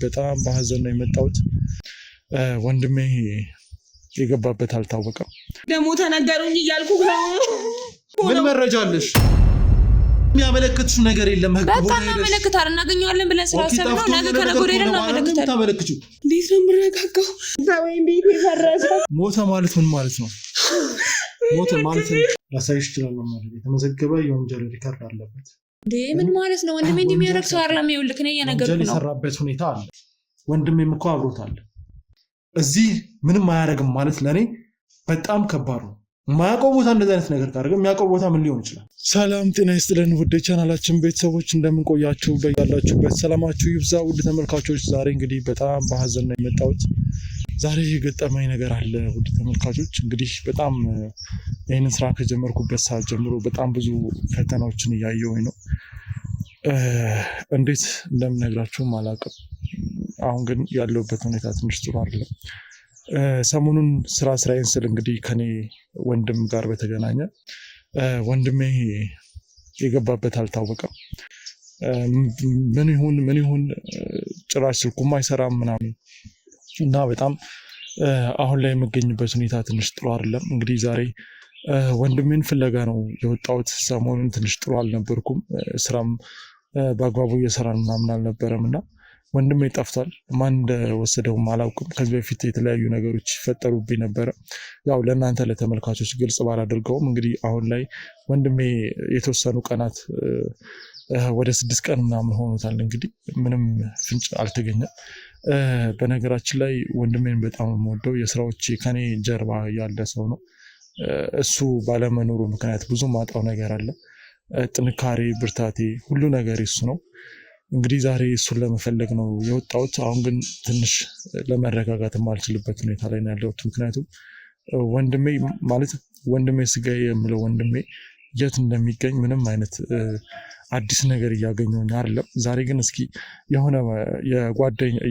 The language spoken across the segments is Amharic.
በጣም በሀዘን ነው የመጣሁት። ወንድሜ የገባበት አልታወቀም። ደግሞ ተነገሩኝ እያልኩ ነው። ምን መረጃ አለሽ? የሚያመለክትሽ ነገር የለም። በቃ እናመለክታል እናገኘዋለን ብለን ስላሰብን ነው። ነገ ከነገ ወዲያ እናመለክታለን። ታመለክቹ እንዴት ነው የምረጋጋው? ወይም ቤት የፈረሰ ሞተ ማለት ምን ማለት ነው? ሞተ ማለት ላሳይሽ እችላለሁ ማለት የተመዘገበ የወንጀል ሪከርድ አለበት። ምን ማለት ነው? ወንድሜ እንደሚያደርግ ሰው አይደለም። ይኸውልህ እኔ እየነገርኩህ ነው። ወንጀል የሰራበት ሁኔታ አለ። ወንድሜም እኮ አብሮታል። እዚህ ምንም አያደርግም ማለት ለእኔ በጣም ከባድ ነው። ማያውቀው ቦታ እንደዚህ አይነት ነገር ካደረገ የሚያውቀው ቦታ ምን ሊሆን ይችላል? ሰላም ጤና ይስጥልን ውድ ቻናላችን ቤተሰቦች እንደምን ቆያችሁ? በያላችሁበት ሰላማችሁ ይብዛ። ውድ ተመልካቾች ዛሬ እንግዲህ በጣም በሀዘን ነው የመጣሁት። ዛሬ የገጠመኝ ነገር አለ ውድ ተመልካቾች። እንግዲህ በጣም ይህንን ስራ ከጀመርኩበት ሰዓት ጀምሮ በጣም ብዙ ፈተናዎችን እያየሁኝ ነው። እንዴት እንደምነግራችሁም አላውቅም። አሁን ግን ያለሁበት ሁኔታ ትንሽ ጥሩ አይደለም። ሰሞኑን ስራዬን ስል እንግዲህ ከኔ ወንድም ጋር በተገናኘ ወንድሜ የገባበት አልታወቀም። ምን ይሁን ጭራሽ ስልኩም አይሰራም ምናምን እና በጣም አሁን ላይ የምገኝበት ሁኔታ ትንሽ ጥሩ አይደለም። እንግዲህ ዛሬ ወንድሜን ፍለጋ ነው የወጣሁት። ሰሞኑን ትንሽ ጥሩ አልነበርኩም። ስራም በአግባቡ እየሰራን ምናምን አልነበረም እና ወንድሜ ጠፍቷል። ማን እንደወሰደውም አላውቅም። ከዚህ በፊት የተለያዩ ነገሮች ይፈጠሩብኝ ነበረ። ያው ለእናንተ ለተመልካቾች ግልጽ ባላደርገውም እንግዲህ አሁን ላይ ወንድሜ የተወሰኑ ቀናት ወደ 6 ቀን ምናምን ሆኖታል። እንግዲህ ምንም ፍንጭ አልተገኘም። በነገራችን ላይ ወንድሜን በጣም የምወደው የስራዎች ከኔ ጀርባ ያለ ሰው ነው። እሱ ባለመኖሩ ምክንያት ብዙ ማጣው ነገር አለ። ጥንካሬ፣ ብርታቴ፣ ሁሉ ነገር እሱ ነው። እንግዲህ ዛሬ እሱን ለመፈለግ ነው የወጣሁት። አሁን ግን ትንሽ ለመረጋጋት የማልችልበት ሁኔታ ላይ ነው ያለሁት። ምክንያቱም ወንድሜ ስጋዬ የምለው ወንድሜ የት እንደሚገኝ ምንም አይነት አዲስ ነገር እያገኘሁኝ አይደለም። ዛሬ ግን እስኪ የሆነ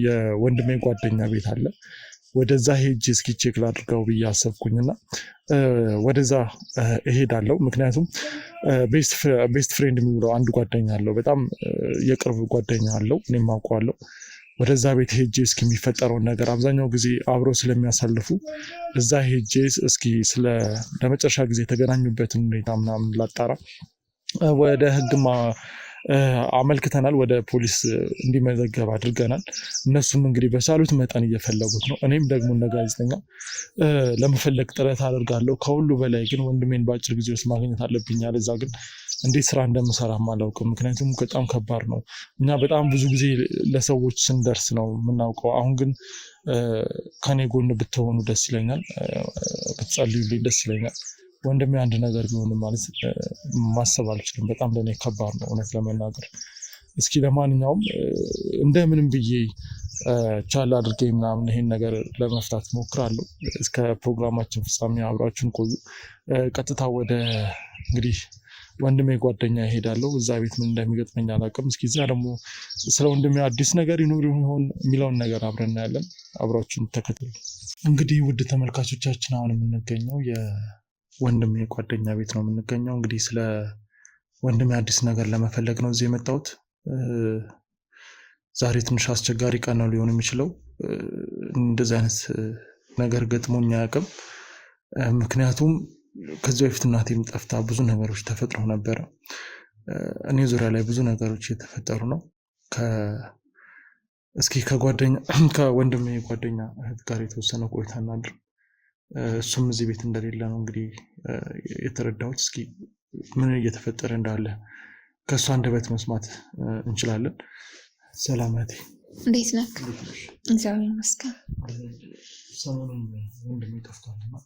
የወንድሜ ጓደኛ ቤት አለ፣ ወደዛ ሄጅ እስኪ ቼክ ላድርገው ብዬ አሰብኩኝና ወደዛ እሄዳለሁ። ምክንያቱም ቤስት ፍሬንድ የሚውለው አንድ ጓደኛ አለው፣ በጣም የቅርብ ጓደኛ አለው፣ እኔም አውቀዋለሁ። ወደዛ ቤት ሄጄ እስኪ የሚፈጠረውን ነገር አብዛኛው ጊዜ አብረው ስለሚያሳልፉ እዛ ሄጄ እስኪ ለመጨረሻ ጊዜ የተገናኙበትን ሁኔታ ምናምን ላጣራ። ወደ ህግማ አመልክተናል፣ ወደ ፖሊስ እንዲመዘገብ አድርገናል። እነሱም እንግዲህ በቻሉት መጠን እየፈለጉት ነው። እኔም ደግሞ እንደ ጋዜጠኛ ለመፈለግ ጥረት አደርጋለሁ። ከሁሉ በላይ ግን ወንድሜን በአጭር ጊዜ ውስጥ ማግኘት አለብኝ። አለዛ ግን እንዴት ስራ እንደምሰራም አላውቅም። ምክንያቱም በጣም ከባድ ነው። እኛ በጣም ብዙ ጊዜ ለሰዎች ስንደርስ ነው የምናውቀው። አሁን ግን ከኔ ጎን ብትሆኑ ደስ ይለኛል፣ ብትጸልዩልኝ ደስ ይለኛል። ወንድሜ አንድ ነገር ቢሆን ማለት ማሰብ አልችልም። በጣም ለእኔ ከባድ ነው እውነት ለመናገር። እስኪ ለማንኛውም እንደምንም ብዬ ቻል አድርጌ ምናምን ይሄን ነገር ለመፍታት ሞክራለሁ። እስከ ፕሮግራማችን ፍጻሜ አብራችሁን ቆዩ። ቀጥታ ወደ እንግዲህ ወንድሜ ጓደኛ ይሄዳለሁ። እዛ ቤት ምን እንደሚገጥመኝ አላውቅም። እስኪ እዛ ደግሞ ስለ ወንድሜ አዲስ ነገር ይኖር ይሆን የሚለውን ነገር አብረን እናያለን። አብራችሁን ተከተሉ። እንግዲህ ውድ ተመልካቾቻችን አሁን የምንገኘው ወንድሜ ጓደኛ ቤት ነው የምንገኘው። እንግዲህ ስለ ወንድሜ አዲስ ነገር ለመፈለግ ነው እዚህ የመጣሁት። ዛሬ ትንሽ አስቸጋሪ ቀን ነው ሊሆን የሚችለው። እንደዚህ አይነት ነገር ገጥሞኝ አያውቅም። ምክንያቱም ከዚህ በፊት እናቴም ጠፍታ ብዙ ነገሮች ተፈጥረው ነበረ። እኔ ዙሪያ ላይ ብዙ ነገሮች እየተፈጠሩ ነው። እስኪ ከወንድሜ ጓደኛ እህት ጋር የተወሰነ ቆይታ እናድርግ። እሱም እዚህ ቤት እንደሌለ ነው እንግዲህ የተረዳሁት። እስኪ ምን እየተፈጠረ እንዳለ ከእሱ አንደበት መስማት እንችላለን። ሰላማቴ እንዴት ነህ? እግዚአብሔር ይመስገን። ሰሞኑን ወንድሜ ጠፍቷልና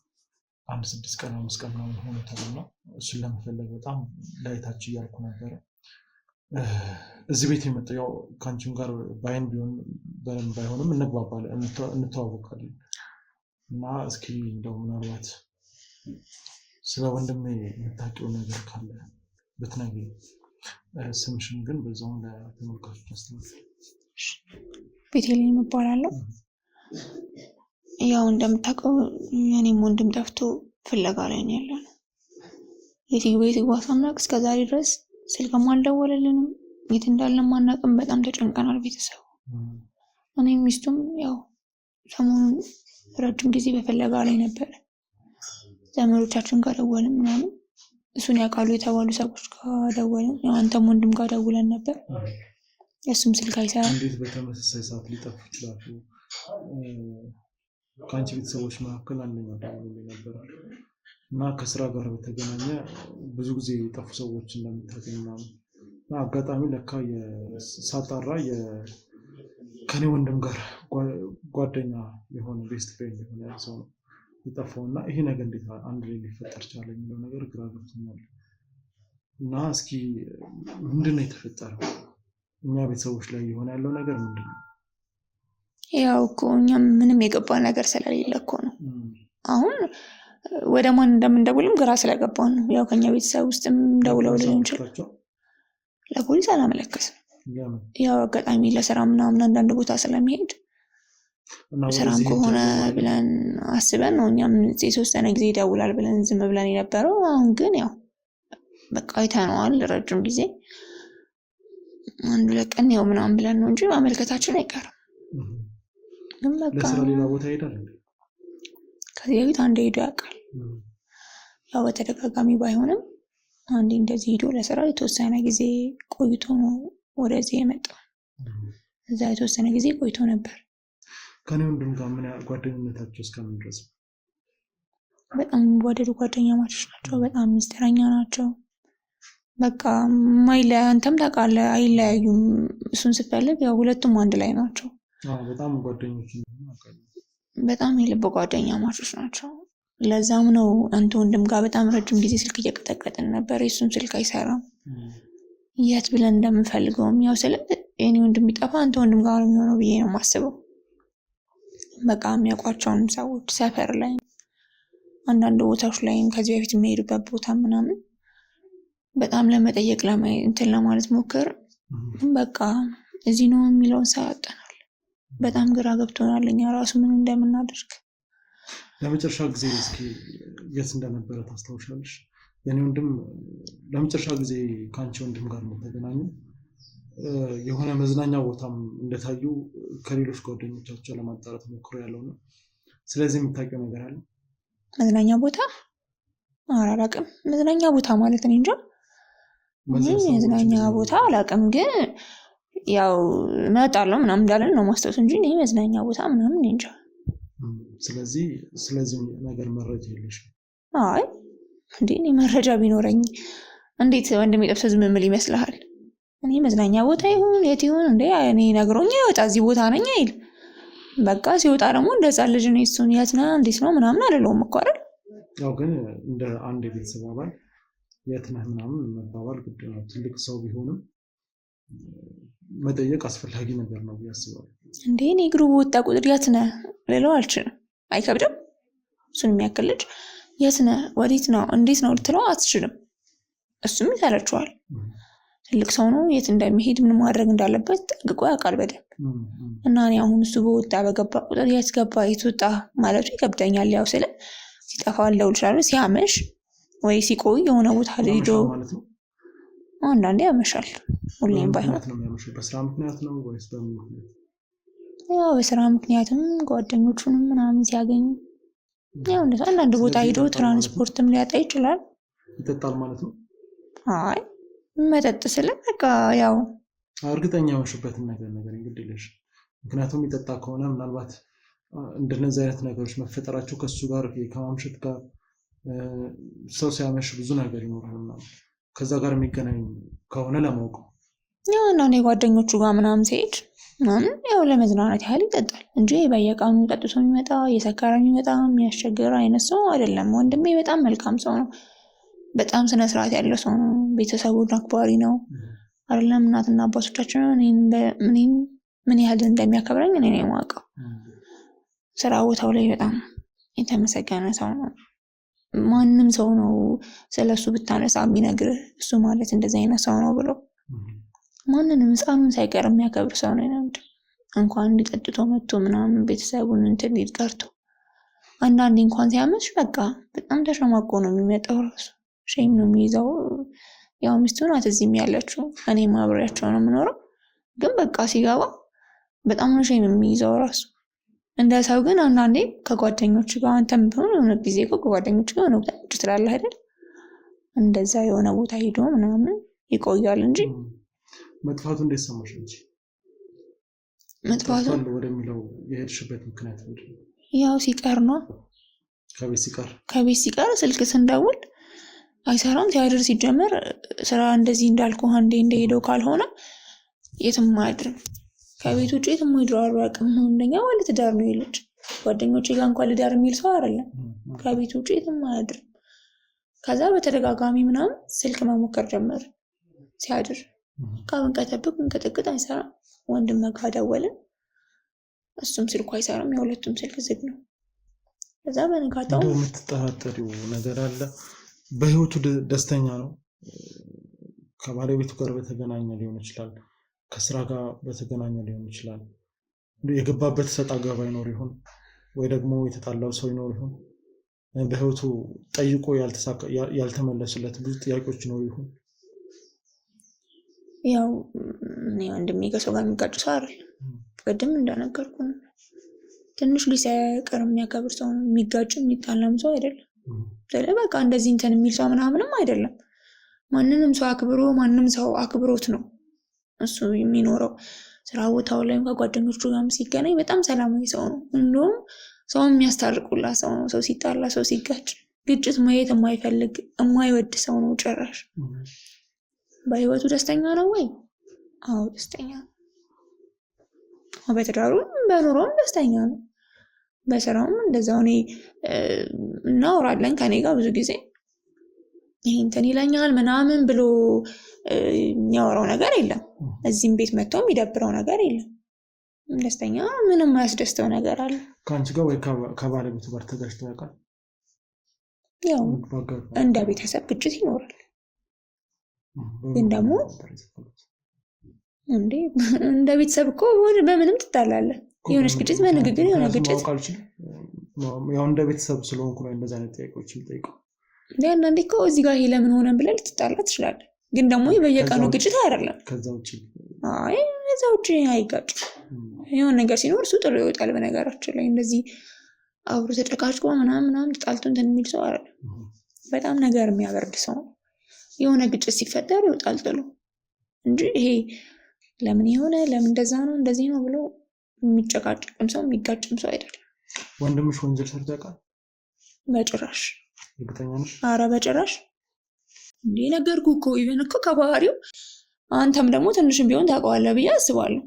6 ቀን 5 ቀን ምናምን ሆኖታልና እሱን ለመፈለግ በጣም ላይታች እያልኩ ነበረ። እዚህ ቤት የመጣው ያው ከአንቺም ጋር በአይን ቢሆን በደንብ ባይሆንም እንግባባለን፣ እንተዋወቃለን እና እስኪ እንደው ምናልባት ስለ ወንድሜ የምታውቂው ነገር ካለ ብትነግሪኝ። ስምሽን ግን በዛውም ለተመልካቾች አስተላልፊ። ቤቴልሔም እባላለሁ። ያው እንደምታውቀው የኔም ወንድም ጠፍቶ ፍለጋ ላይ ነው ያለነው። የት ይግባ ሳናውቅ እስከዛሬ ድረስ ስልክም አልደወለልንም፣ የት እንዳለም አናውቅም። በጣም ተጨንቀናል ቤተሰቡ። እኔ ሚስቱም ያው ሰሞኑን ረጅም ጊዜ በፈለጋ ላይ ነበር። ዘመዶቻችን ጋር ደወልን ምናምን እሱን ያውቃሉ የተባሉ ሰዎች ጋር ደወልን። ያው አንተም ወንድም ጋር ደውለን ነበር። የእሱም ስልክ አይሰራም። እንዴት በተመሳሳይ ሰዓት ሊጠፉ ይችላሉ? ከአንቺ ቤተሰቦች መካከል አንደኛው ደውሎ ነበር እና ከስራ ጋር በተገናኘ ብዙ ጊዜ የጠፉ ሰዎች እንደምታገኝ ምናምን እና አጋጣሚ ለካ ሳጣራ ከኔ ወንድም ጋር ጓደኛ የሆነ ቤስት ፍሬንድ የሆነ ሰው ነው የጠፋው እና ይሄ ነገር እንዴት አንድ ላይ ሊፈጠር ቻለ የሚለው ነገር ግራ ገብቶኛል። እና እስኪ ምንድን ነው የተፈጠረው? እኛ ቤተሰቦች ላይ የሆነ ያለው ነገር ምንድን ነው? ያው እኮ እኛም ምንም የገባ ነገር ስለሌለ እኮ ነው። አሁን ወደ ማን እንደምንደውልም ግራ ስለገባን ነው። ያው ከኛ ቤተሰብ ውስጥም ደውለው ሊሆን ይችላል። ለፖሊስ አላመለከትም። ያው አጋጣሚ ለስራ ምናምን አንዳንድ ቦታ ስለሚሄድ ስራም ከሆነ ብለን አስበን ነው እኛም የተወሰነ ጊዜ ይደውላል ብለን ዝም ብለን የነበረው። አሁን ግን ያው በቃ አይተነዋል ረጅም ጊዜ አንዱ ለቀን ያው ምናምን ብለን ነው እንጂ ማመልከታችን አይቀርም። ግን በቃ ለስራ ሌላ ቦታ ሄዳል። ከዚህ በፊት አንዴ ሄዶ ያውቃል። ያው በተደጋጋሚ ባይሆንም አንዴ እንደዚህ ሄዶ ለስራ የተወሰነ ጊዜ ቆይቶ ነው ወደዚህ የመጣው። እዛ የተወሰነ ጊዜ ቆይቶ ነበር። ከኔ ወንድም ጋር ምን ጓደኝነታቸው እስከምን ድረስ? በጣም የሚዋደዱ ጓደኛ ማቾች ናቸው። በጣም ሚስጥረኛ ናቸው። በቃ አንተም ታውቃለህ አይለያዩም። እሱን ስትፈልግ ያው ሁለቱም አንድ ላይ ናቸው። በጣም ጓደኞች በጣም የልብ ጓደኛ ማቾች ናቸው። ለዛም ነው አንተ ወንድም ጋር በጣም ረጅም ጊዜ ስልክ እየቀጠቀጥን ነበር። የሱም ስልክ አይሰራም። የት ብለን እንደምንፈልገውም ያው ስለ የኔ ወንድም ቢጠፋ አንተ ወንድም ጋር ነው የሚሆነው ብዬ ነው የማስበው። በቃ የሚያውቋቸውን ሰዎች ሰፈር ላይ አንዳንድ ቦታዎች ላይም ከዚህ በፊት የሚሄዱበት ቦታ ምናምን በጣም ለመጠየቅ እንትን ለማለት ሞክር። በቃ እዚህ ነው የሚለውን ሳያጠናል። በጣም ግራ ገብቶናል እኛ ራሱ ምን እንደምናደርግ። ለመጨረሻ ጊዜ እስኪ የት እንደነበረ ታስታውሻለሽ? የኔ ወንድም ለመጨረሻ ጊዜ ከአንቺ ወንድም ጋር ነው ተገናኙ። የሆነ መዝናኛ ቦታም እንደታዩ ከሌሎች ጓደኞቻቸው ለማጣራት ሞክሮ ያለው ነው። ስለዚህ የምታውቂው ነገር አለ? መዝናኛ ቦታ አላውቅም። መዝናኛ ቦታ ማለት ነው እንጃ። መዝናኛ ቦታ አላውቅም፣ ግን ያው እመጣለሁ ምናምን እንዳለን ነው ማስታወስ እንጂ እኔ መዝናኛ ቦታ ምናምን እንጃ። ስለዚህ ነገር መረጃ የለሽም? አይ እንዴ እኔ መረጃ ቢኖረኝ እንዴት ወንድሜ ጠፍቶ ዝም የምል ይመስልሃል? እኔ መዝናኛ ቦታ ይሁን የት ይሁን እንዴ እኔ ነግሮኝ ይወጣ እዚህ ቦታ ነኝ አይል። በቃ ሲወጣ ደግሞ እንደ ሕፃን ልጅ ነው እሱን የት ነህ እንዴት ነው ምናምን አልለውም እኮ አይደል? ያው ግን እንደ አንድ የቤተሰብ አባል የት ነህ ምናምን መባባል ግድ ነው። ትልቅ ሰው ቢሆንም መጠየቅ አስፈላጊ ነገር ነው ብዬ አስባለሁ። እንዴ እኔ እግሩ በወጣ ቁጥር የት ነህ ልለው አልችልም። አይከብድም? እሱን የሚያክል ልጅ የት ነህ ወዴት ነው እንዴት ነው ልትለው አትችልም። እሱም ይሰለችዋል። ትልቅ ሰው ነው። የት እንደሚሄድ ምን ማድረግ እንዳለበት ጠንቅቆ ያውቃል በደንብ። እና እኔ አሁን እሱ በወጣ በገባ ቁጥር የት ገባ የት ወጣ ማለቱ ይከብደኛል። ያው ስለ ሲጠፋ ልደውል እችላለሁ። ሲያመሽ ወይ ሲቆይ የሆነ ቦታ ሄዶ አንዳንዴ ያመሻል። ሁሌም ባይሆን በስራ ምክንያት ነው ወይስ በምን ምክንያት? ያው በስራ ምክንያትም ጓደኞቹንም ምናምን ሲያገኝ ያው እንደዛ አንዳንድ ቦታ ሄዶ ትራንስፖርትም ሊያጣ ይችላል። ይጠጣል ማለት ነው? አይ መጠጥ ስለ በቃ ያው እርግጠኛ የሆንሽበትን ነገር እንግዲህ ምክንያቱም ይጠጣ ከሆነ ምናልባት እንደነዚህ አይነት ነገሮች መፈጠራቸው ከሱ ጋር ከማምሸት ጋር ሰው ሲያመሽ ብዙ ነገር ይኖራልና ከዛ ጋር የሚገናኝ ከሆነ ለማወቅ ያው እና ጓደኞቹ ጋር ምናምን ሲሄድ ምናምን ያው ለመዝናናት ያህል ይጠጣል እንጂ በየቀኑ ጠጥቶ የሚመጣ የሰከረ የሚመጣ የሚያስቸግር አይነት ሰው አይደለም። ወንድሜ በጣም መልካም ሰው ነው። በጣም ስነ ስርዓት ያለው ሰው ነው። ቤተሰቡን አክባሪ ነው። አይደለም እናትና አባቶቻችን እኔን ምን ያህል እንደሚያከብረኝ እኔ ነኝ የማውቀው። ስራ ቦታው ላይ በጣም የተመሰገነ ሰው ነው። ማንም ሰው ነው ስለሱ ብታነሳ የሚነግርህ እሱ ማለት እንደዚህ አይነት ሰው ነው ብሎ ማንንም ሕፃኑን ሳይቀር የሚያከብር ሰው ነው። እንኳን እንዲጠጥቶ መጥቶ ምናምን ቤተሰቡን እንትን ይቀርቶ አንዳንዴ እንኳን ሲያመሽ በቃ በጣም ተሸማቆ ነው የሚመጣው። ራሱ ሼም ነው የሚይዘው። ያው ሚስቱ ናት እዚህም ያለችው፣ እኔም አብሬያቸው ነው የምኖረው። ግን በቃ ሲገባ በጣም ነው ሼም የሚይዘው ራሱ። እንደ ሰው ግን አንዳንዴ ከጓደኞች ጋር አንተም ቢሆን የሆነ ጊዜ ከጓደኞች ጋር ነው ቁጭ ትላለህ አይደል? እንደዛ የሆነ ቦታ ሄዶ ምናምን ይቆያል እንጂ መጥፋቱ እንዴት ሰማሽ እንጂ መጥፋቱ ወደሚለው የሄድሽበት ምክንያት ምንድን ነው? ያው ሲቀር ነው። ከቤት ሲቀር ስልክ ስንደውል አይሰራም። ሲያድር ሲጀመር ስራ እንደዚህ እንዳልኩ አንዴ እንደሄደው ካልሆነ የትም አያድርም። ከቤት ውጭ የትም ይድራሩ አቅም ነው። እንደኛ ማለት ዳር ነው ይልጭ ጓደኞቼ ጋር እንኳን ልዳር የሚል ሰው አይደለም። ከቤት ውጭ የትም አያድርም። ከዛ በተደጋጋሚ ምናምን ስልክ መሞከር ጀመር። ሲያድር ካንቀጠብቅ እንቀጥቅጥ አይሰራም። ወንድም ጋር ደወልን፣ እሱም ስልኩ አይሰራም። የሁለቱም ስልክ ዝግ ነው። ከዛ በነጋታው የምትጠራጠሪው ነገር አለ? በህይወቱ ደስተኛ ነው? ከባለቤቱ ጋር በተገናኘ ሊሆን ይችላል፣ ከስራ ጋር በተገናኘ ሊሆን ይችላል። የገባበት ሰጣ ገባ ይኖር ይሆን? ወይ ደግሞ የተጣላው ሰው ይኖር ይሆን? በህይወቱ ጠይቆ ያልተመለሱለት ብዙ ጥያቄዎች ይኖሩ ይሆን? ያው እኔ ወንድሜ ከሰው ጋር የሚጋጭ ሰው አይደለም። ቅድም እንደነገርኩ ነው። ትንሽ ልጅ ሳይቀር የሚያከብር ሰው ነው። የሚጋጭ የሚጣላም ሰው አይደለም። ስለዚህ በቃ እንደዚህ እንትን የሚል ሰው ምናምንም አይደለም። ማንንም ሰው አክብሮ ማንም ሰው አክብሮት ነው እሱ የሚኖረው። ስራ ቦታው ላይም ከጓደኞቹ ጋርም ሲገናኝ በጣም ሰላማዊ ሰው ነው። እንደውም ሰው የሚያስታርቁላ ሰው ነው። ሰው ሲጣላ ሰው ሲጋጭ ግጭት ማየት የማይፈልግ የማይወድ ሰው ነው ጭራሽ። በህይወቱ ደስተኛ ነው ወይ? አዎ ደስተኛ ነው። በትዳሩም በኑሮም ደስተኛ ነው። በስራውም እንደዛው። እኔ እናወራለን ከኔ ጋር ብዙ ጊዜ ይሄ እንትን ይለኛል ምናምን ብሎ የሚያወራው ነገር የለም። እዚህም ቤት መጥቶ የሚደብረው ነገር የለም። ደስተኛ ምንም ያስደስተው ነገር አለ። ከአንቺ ጋር ወይ ከባለቤቱ ጋር ተጋጭቶ ያውቃል? ያው እንደ ቤተሰብ ግጭት ይኖራል። ግን ደግሞ እንደ ቤተሰብ እኮ በምንም ትጣላለህ። የሆነች ግጭት በንግግር የሆነ ግጭት ያው እንደ ቤተሰብ ስለሆንኩ ነው እንደዛ አይነት ጥያቄዎች የምጠይቀው። አንዳንዴ እኮ እዚህ ጋር ለምን ሆነን ብለህ ልትጣላ ትችላለህ። ግን ደግሞ በየቀኑ ግጭት አይደለም። ከዛ ውጭ አይጋጭም። የሆነ ነገር ሲኖር እሱ ጥሎ ይወጣል። በነገራችን ላይ እንደዚህ አብሮ ተጨቃጭቆ ምናምን ተጣልቶ እንትን የሚል ሰው አይደለም። በጣም ነገር የሚያበርድ ሰው ነው። የሆነ ግጭት ሲፈጠር ይወጣል ጥሎ እንጂ ይሄ ለምን የሆነ ለምን እንደዛ ነው እንደዚህ ነው ብሎ የሚጨቃጨቅም ሰው የሚጋጭም ሰው አይደለም። ወንድምሽ ወንጀል ሰርቶ ያውቃል? በጭራሽ። እርግጠኛ ነሽ? ኧረ በጭራሽ። እንዴ ነገርኩህ እኮ ኢቨን እኮ ከባህሪው አንተም ደግሞ ትንሽም ቢሆን ታውቀዋለህ ብዬ አስባለሁ።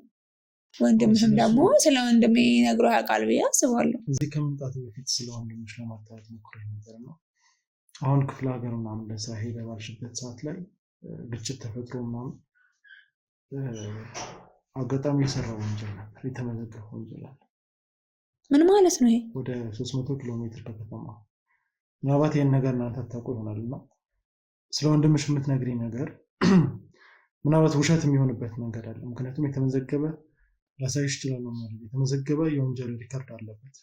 ወንድምህም ደግሞ ስለ ወንድሜ ነግሮ ያውቃል ብዬ አስባለሁ። እዚህ ከመምጣት በፊት ስለ ወንድምሽ ለማጣራት ሞክሬ ነበር ነው። አሁን ክፍለ ሀገር ምናምን ለስራ ሄደ ባልሽበት ሰዓት ላይ ግጭት ተፈጥሮ ምናምን አጋጣሚ የሰራው ወንጀል ነበር፣ የተመዘገበ ወንጀል አለ። ምን ማለት ነው ይሄ? ወደ 300 ኪሎ ሜትር ከከተማ። ምናልባት ይህን ነገር እናንተ አታውቁ ይሆናል እና ስለ ወንድምሽ የምትነግሪኝ ነገር ምናልባት ውሸት የሚሆንበት መንገድ አለ። ምክንያቱም የተመዘገበ ላሳይሽ ይችላል ማለት የተመዘገበ የወንጀል ሪከርድ አለበት።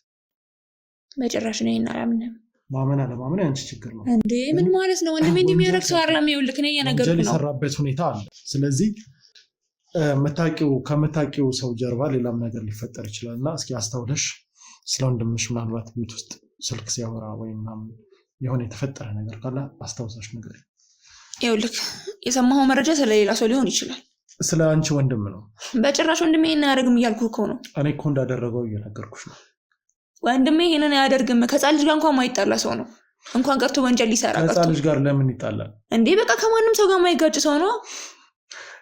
በጭራሽ ነው አላምንም። ማመን አለማመን ያንቺ ችግር ነው እንዴ? ምን ማለት ነው? ወንድሜ እንደሚያደርግ ሰው አይደለም። ይኸውልህ እኔ የነገርኩህ ነው። ወንጀል የሰራበት ሁኔታ አለ። ስለዚህ ከምታውቂው ሰው ጀርባ ሌላም ነገር ሊፈጠር ይችላል እና እስኪ አስተውለሽ ስለ ወንድምሽ ምናልባት ቤት ውስጥ ስልክ ሲያወራ ወይም የሆነ የተፈጠረ ነገር ካለ አስታውሳሽ ነገር። ይኸውልህ የሰማኸው መረጃ ስለሌላ ሰው ሊሆን ይችላል። ስለ አንቺ ወንድም ነው። በጭራሽ ወንድሜ ይሄን አያደርግም እያልኩህ እኮ ነው። እኔ እኮ እንዳደረገው እየነገርኩሽ ነው። ወንድሜ ይሄንን አያደርግም። ከጻል ልጅ ጋር እንኳን ማይጣላ ሰው ነው። እንኳን ቀርቶ ወንጀል ሊሰራ ቀርቶ ከጻል ልጅ ጋር ለምን ይጣላል እንዴ? በቃ ከማንም ሰው ጋር ማይጋጭ ሰው ነው።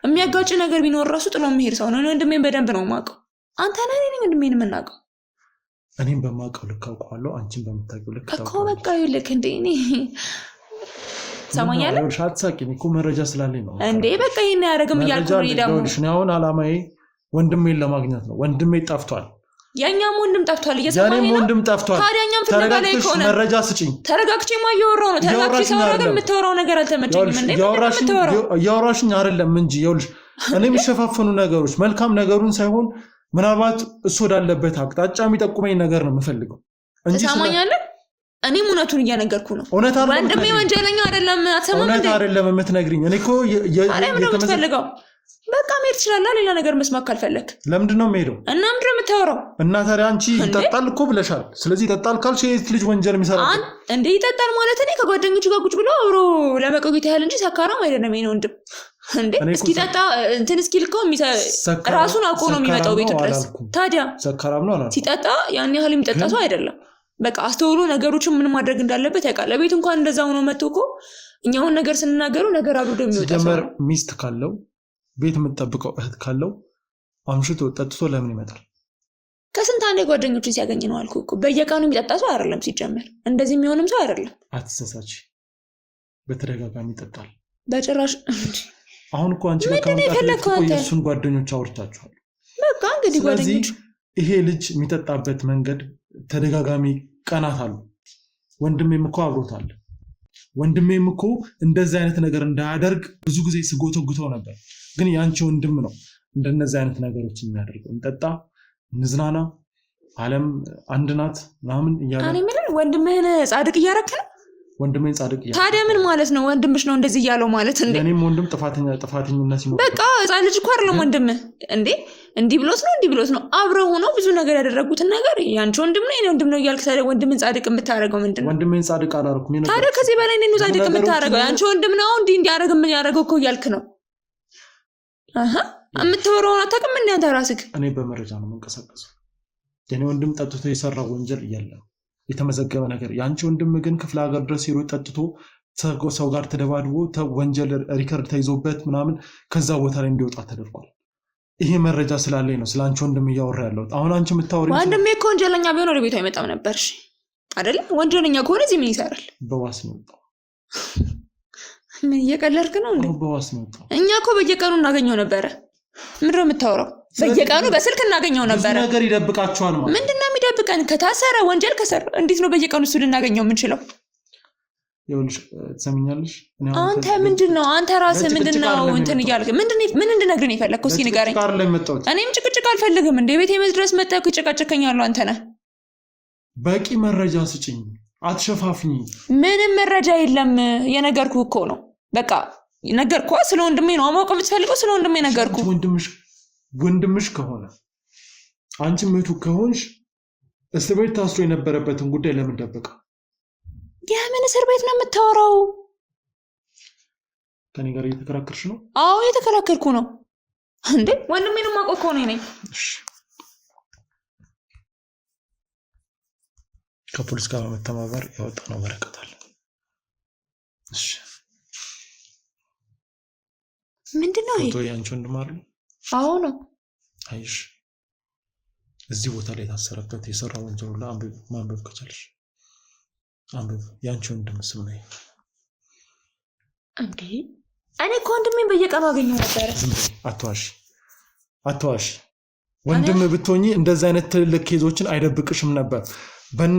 የሚያጋጭ ነገር ቢኖር ራሱ ጥሎ የሚሄድ ሰው ነው። ወንድሜን በደንብ ነው የማውቀው። አንተ ነህ እኔ ወንድሜን የምናውቀው። እኔም በማውቀው ልክ አውቀዋለሁ፣ አንቺን በምታውቂው ልክ እኮ በቃ ይልክ እንዴ እኔ ሰማኛለህ። አትሳቂ። እኔ እኮ መረጃ ስላለኝ ነው እንዴ። በቃ ይሄን ያደርግም እያልኩ ነው። ደግሞ አሁን አላማዬ ወንድሜን ለማግኘት ነው። ወንድሜ ጠፍቷል። ያኛም ወንድም ጠፍቷል። እየሰማኸኝ ነው? ወንድም ጠፍቷል። ታዲያኛም ፍለጋ ላይ ከሆነ መረጃ ስጪኝ። ተረጋግቼማ እያወራሁ ነው። ተረጋግቼ ሳወራ ግን የምታወራው ነገር አልተመቸኝም። እንዴ እያወራሽኝ አይደለም እንጂ ይኸውልሽ፣ እኔ የሚሸፋፈኑ ነገሮች መልካም ነገሩን ሳይሆን ምናልባት እሱ ወዳለበት አቅጣጫ የሚጠቁመኝ ነገር ነው የምፈልገው እንጂ ሰማኛለህ። እኔም እውነቱን እየነገርኩ ነው። ወንድሜ ወንጀለኛ አይደለም። አትሰማም እንዴ? እውነት አይደለም የምትነግሪኝ። እኔ እኮ የምትፈልገው በቃ መሄድ ትችላለህ ሌላ ነገር መስማት ካልፈለክ ለምንድን ነው የምሄደው እና ምንድን ነው የምታወራው እና ታዲያ አንቺ ይጠጣል እኮ ብለሻል ስለዚህ ይጠጣል ካልሽ የት ልጅ ወንጀል የሚሰራ እንዴ ይጠጣል ማለት እኔ ከጓደኞቹ ጋር ቁጭ ብሎ አብሮ ለመቆየት ያህል እንጂ ሰካራም አይደለም የኔ ወንድም እንዴ እስኪ ጠጣ እንትን እስኪ ልከው ራሱን አውቆ ነው የሚመጣው ቤቱ ድረስ ታዲያ ሰካራም ነው አላልኩም ሲጠጣ ያን ያህል የሚጠጣ ሰው አይደለም በቃ አስተውሎ ነገሮችን ምን ማድረግ እንዳለበት ያውቃል ቤት እንኳን እንደዛ ሆኖ መጥቶ እኮ እኛውን ነገር ስንናገረው ነገር አብሮ የሚወጣ ሰው ሚስት ካለው ቤት የምትጠብቀው እህት ካለው አምሽቶ ጠጥቶ ለምን ይመጣል ከስንት አንዴ ጓደኞችን ሲያገኝ ነው አልኩ እኮ በየቀኑ የሚጠጣ ሰው አይደለም ሲጀመር እንደዚህ የሚሆንም ሰው አይደለም አትሰሳች በተደጋጋሚ ይጠጣል በጭራሽ አሁን እኮ አንቺ ከመጣችሁ የሱን ጓደኞች አውርታችኋል በቃ እንግዲህ ጓደኞች ይሄ ልጅ የሚጠጣበት መንገድ ተደጋጋሚ ቀናት አሉ ወንድሜም እኮ አብሮታል ወንድሜም እኮ እንደዚህ አይነት ነገር እንዳያደርግ ብዙ ጊዜ ስጎተጉተው ነበር ግን ያንቺ ወንድም ነው እንደነዚህ አይነት ነገሮች የሚያደርገው እንጠጣ ንዝናና ዓለም አንድ ናት ምናምን እያለ እኔ ምን ወንድምህን ጻድቅ እያረክ ነው ወንድሜን ጻድቅ እያረክ ታዲያ ምን ማለት ነው ወንድምሽ ነው እንደዚህ ያለው ማለት እንዴ እኔም ወንድም ጥፋተኝነት ነው በቃ ጻድቅ ልጅ እኮ አይደለም ወንድምህ እንዴ እንዲህ ብሎት ነው አብረው ሆነው ብዙ ነገር ያደረጉትን ነገር ያንቺ ወንድም ነው የኔ ወንድም ነው እያልክ ታዲያ ወንድምን ጻድቅ የምታረገው ምንድነው ወንድሜን ጻድቅ አላረኩም ታዲያ ከዚህ በላይ እኔ ነው ጻድቅ የምታረገው ያንቺ ወንድም ነው እንዲያረግ ምን ያረገው እኮ እያልክ ነው የምትወራውን አታውቅም እንዴ አንተ ራስህ እኔ በመረጃ ነው የምንቀሳቀሰው የኔ ወንድም ጠጥቶ የሰራው ወንጀል እያለ የተመዘገበ ነገር ያንቺ ወንድም ግን ክፍለ ሀገር ድረስ ሄዶ ጠጥቶ ሰው ጋር ተደባድቦ ወንጀል ሪከርድ ተይዞበት ምናምን ከዛ ቦታ ላይ እንዲወጣ ተደርጓል ይሄ መረጃ ስላለኝ ነው ስላንቺ ወንድም እያወራ ያለው አሁን አንቺ የምታወሪው ወንድሜ እኮ ወንጀለኛ ቢሆን ወደ ቤቱ አይመጣም ነበር እሺ አይደል ወንጀለኛ ከሆነ እዚህ ምን ይሰራል በዋስ ነው ምን እየቀለድክ ነው እንዴ በዋስ ነው እኛ እኮ በየቀኑ እናገኘው ነበር ምንድነው የምታወራው በየቀኑ በስልክ እናገኘው ነበር ነገር ይደብቃችኋል ማለት ምንድነው የሚደብቀን ከታሰረ ወንጀል ከሰራ እንዴት ነው በየቀኑ እሱ ልናገኘው የምንችለው ይኸውልሽ ትሰሚኛለሽ አንተ ምንድነው አንተ ራስህ ምንድነው እንትን እያልክ ምን እንድነግርህ የፈለግከው እስኪ ንገረኝ እኔም ጭቅጭቅ አልፈልግም እንደ ቤቴ መድረስ መጣኩ ይጨቃጨከኛል አንተና በቂ መረጃ ስጭኝ አትሸፋፍኝ ምንም መረጃ የለም የነገርኩህ እኮ ነው በቃ ነገርኩ ስለ ወንድሜ ነው ማወቅ የምትፈልገው ስለ ወንድሜ ነገርኩ ወንድምሽ ከሆነ አንቺ ምቱ ከሆንሽ እስር ቤት ታስሮ የነበረበትን ጉዳይ ለምን ደበቀ የምን እስር ቤት ነው የምታወራው ከኔ ጋር እየተከራከርሽ ነው አዎ እየተከራከርኩ ነው እንዴ ወንድሜን ማወቅ እኮ ነው ነኝ ከፖሊስ ጋር በመተባበር ያወጣነው ወረቀት አለ እሺ ምንድነው ይሄ ፎቶ ያንቺ ወንድም አይደል አዎ ነው አይሽ እዚህ ቦታ ላይ ታሰረበት የሰራው ወንጀል ሁሉ ማንበብ ከቻልሽ አንበብ ያንቺ ወንድም ስም ነው እንዴ እኔ እኮ ወንድሜን በየቀኑ አገኘው ነበር አትዋሽ ወንድም ብትሆኚ እንደዛ አይነት ትልልቅ ኬዞችን አይደብቅሽም ነበር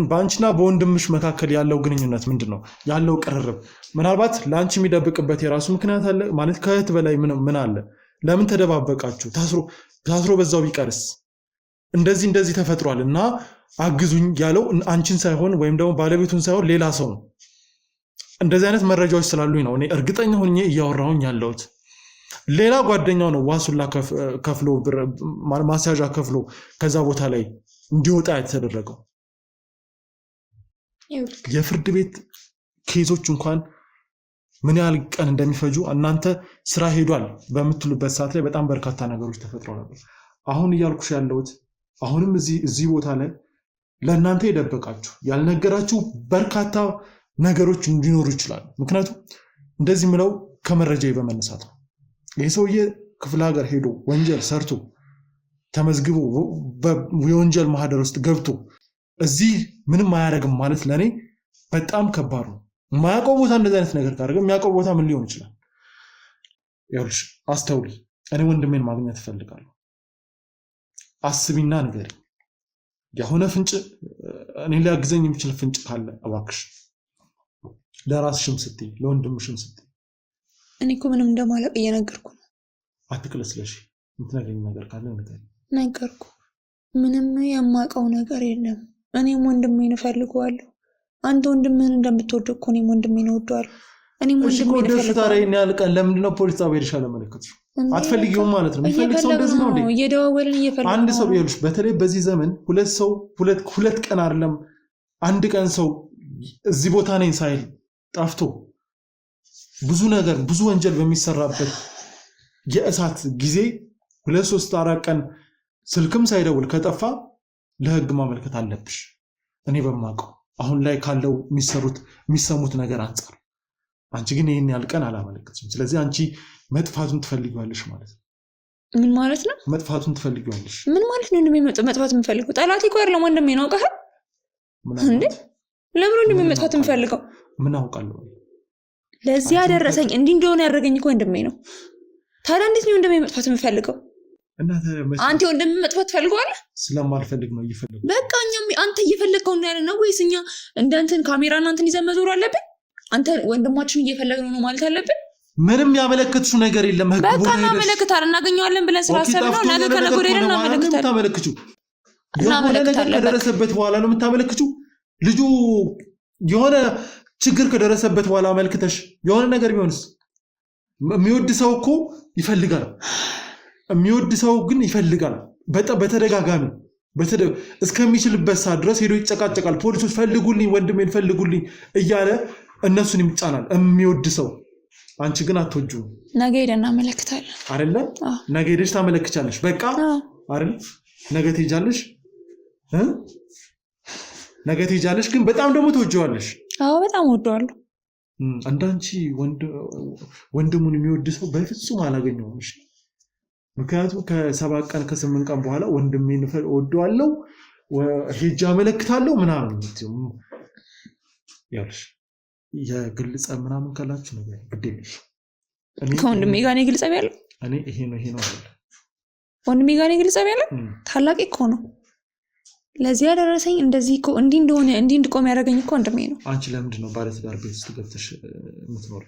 በአንቺና በወንድምሽ መካከል ያለው ግንኙነት ምንድነው ያለው ቅርርብ ምናልባት ላንቺ የሚደብቅበት የራሱ ምክንያት አለ ማለት ከእህት በላይ ምን አለ ለምን ተደባበቃችሁ ታስሮ በዛው ቢቀርስ እንደዚህ ተፈጥሯልና አግዙኝ ያለው አንቺን ሳይሆን ወይም ደግሞ ባለቤቱን ሳይሆን ሌላ ሰው ነው እንደዚህ አይነት መረጃዎች ስላሉኝ ነው እኔ እርግጠኛ ሆኜ እያወራሁኝ ያለሁት ሌላ ጓደኛው ነው ዋሱላ ከፍሎ ማስያዣ ከፍሎ ከዛ ቦታ ላይ እንዲወጣ የተደረገው የፍርድ ቤት ኬዞች እንኳን ምን ያህል ቀን እንደሚፈጁ እናንተ ስራ ሄዷል በመትሉበት ሰዓት ላይ በጣም በርካታ ነገሮች ተፈጥረው ነበር አሁን እያልኩሽ ያለሁት አሁንም እዚህ ቦታ ላይ ለእናንተ የደበቃችሁ ያልነገራችሁ በርካታ ነገሮች እንዲኖሩ ይችላል ምክንያቱም እንደዚህ ምለው ከመረጃ በመነሳት ነው ይሄ ሰውዬ ክፍለ ሀገር ሄዶ ወንጀል ሰርቶ ተመዝግቦ የወንጀል ማህደር ውስጥ ገብቶ እዚህ ምንም አያደርግም ማለት ለኔ በጣም ከባድ ነው ማያውቀው ቦታ እንደዚህ አይነት ነገር ካደረገ የሚያውቀው ቦታ ምን ሊሆን ይችላል ይኸውልሽ አስተውሊ እኔ ወንድሜን ማግኘት እፈልጋለሁ አስቢና ንገሪ የሆነ ፍንጭ እኔ ሊያግዘኝ የሚችል ፍንጭ ካለ እባክሽ ለራስሽም ስትይ ለወንድምሽም ስትይ እኔ እኮ ምንም እንደማላውቅ እየነገርኩ ነው አትክለስለሽ የምትነግረኝ ነገር ካለ ንገሪ ነገርኩ ምንም የማውቀው ነገር የለም እኔም ወንድሜን እፈልገዋለሁ አንተ ወንድምህን እንደምትወደው እኮ እኔም ወንድሜን እወደዋለሁ እኔም ወንድሜን እፈልገዋለሁ ታዲያ ያልቀን ለምንድን ነው ፖሊስ ጣቢያ ሄደሽ አለመለከትሽው አትፈልጊውም ማለት ነው የሚፈልግ ሰው እንደዚህ ነው እንዴ እየደዋወልን እየፈለግን አንድ ሰው ይኸውልሽ በተለይ በዚህ ዘመን ሁለት ቀን አይደለም አንድ ቀን ሰው እዚህ ቦታ ነኝ ሳይል ጠፍቶ ብዙ ነገር ብዙ ወንጀል በሚሰራበት የእሳት ጊዜ 2-3-4 ቀን ስልክም ሳይደውል ከጠፋ ለህግ ማመልከት አለብሽ እኔ በማውቀው አሁን ላይ ካለው የሚሰሙት ነገር አንፃር አንቺ ግን ይሄን ያልቀን አላመለከትሽም ስለዚህ አንቺ መጥፋቱን ትፈልጊዋለሽ ማለት ነው ምን ማለት ነው መጥፋቱን ትፈልጊዋለሽ ምን ማለት ነው መጥፋት የምፈልገው ጠላቴ እኮ አይደለም ወንድሜ ነው አውቀህ እንዴ ለምን ወንድሜ መጥፋት የምፈልገው ምን አውቃለሁ ለዚህ ያደረሰኝ እንዲህ እንደሆነ ያደረገኝ እኮ ወንድሜ ነው ታዲያ እንዴት ነው ወንድሜ መጥፋት የምፈልገው አንተ ወንድሜ መጥፋት ፈልገዋለህ ስለማልፈልግ ነው እየፈለግኩ በቃ አንተ እየፈለግከው ነው ያለው ወይስ እኛ እንደንትን ካሜራና እንትን ይዘን መዞር አለብን አንተ ወንድማችን እየፈለግነው ነው ማለት አለብን ምንም ያመለከትሽው ነገር የለም ህግ ቦታ በቃ እናመለክታለን እናገኘዋለን ብለን ስላሰብነው ነገ ከነገ ወዲያ እናመለክታለን እናመለክታለን ከደረሰበት በኋላ ነው የምታመለክቹ ልጁ የሆነ ችግር ከደረሰበት በኋላ አመልክተሽ የሆነ ነገር ቢሆንስ የሚወድ ሰው እኮ ይፈልጋል የሚወድ ሰው ግን ይፈልጋል በተደጋጋሚ እስከሚችልበት ሰዓት ድረስ ሄዶ ይጨቃጨቃል ፖሊሶች ፈልጉልኝ ወንድሜን ፈልጉልኝ እያለ እነሱን ይምጫናል የሚወድ ሰው አንቺ ግን አትወጁ ነገ ሄደን እናመለክታለን አይደለ ነገ ሄደሽ ታመለክቻለሽ በቃ አይደል ነገ ትሄጃለሽ ነገ ትሄጃለሽ ግን በጣም ደግሞ ትወጂዋለሽ አዎ በጣም ወደዋለሁ አንዳንቺ ወንድሙን የሚወድ ሰው በፍጹም አላገኘውም እሺ ምክንያቱም ከ7 ቀን ከ8 ቀን በኋላ ወንድሜን ወደዋለሁ ሄጄ አመለክታለሁ ምናምን ያልሽ የግልጽ ምናምን ካላችሁ ነው ግዴለሽ ከወንድሜ ጋር ነው ግልጽ ያለው እኔ ይሄ ነው አይደል ወንድሜ ጋር ነው ግልጽ ያለው ታላቅ እኮ ነው ለዚህ ያደረሰኝ እንደዚህ እኮ እንዲህ እንድቆም ያደረገኝ እኮ ወንድሜ ነው አንቺ ለምንድን ነው ባለትዳር ቤት ውስጥ ገብተሽ የምትኖር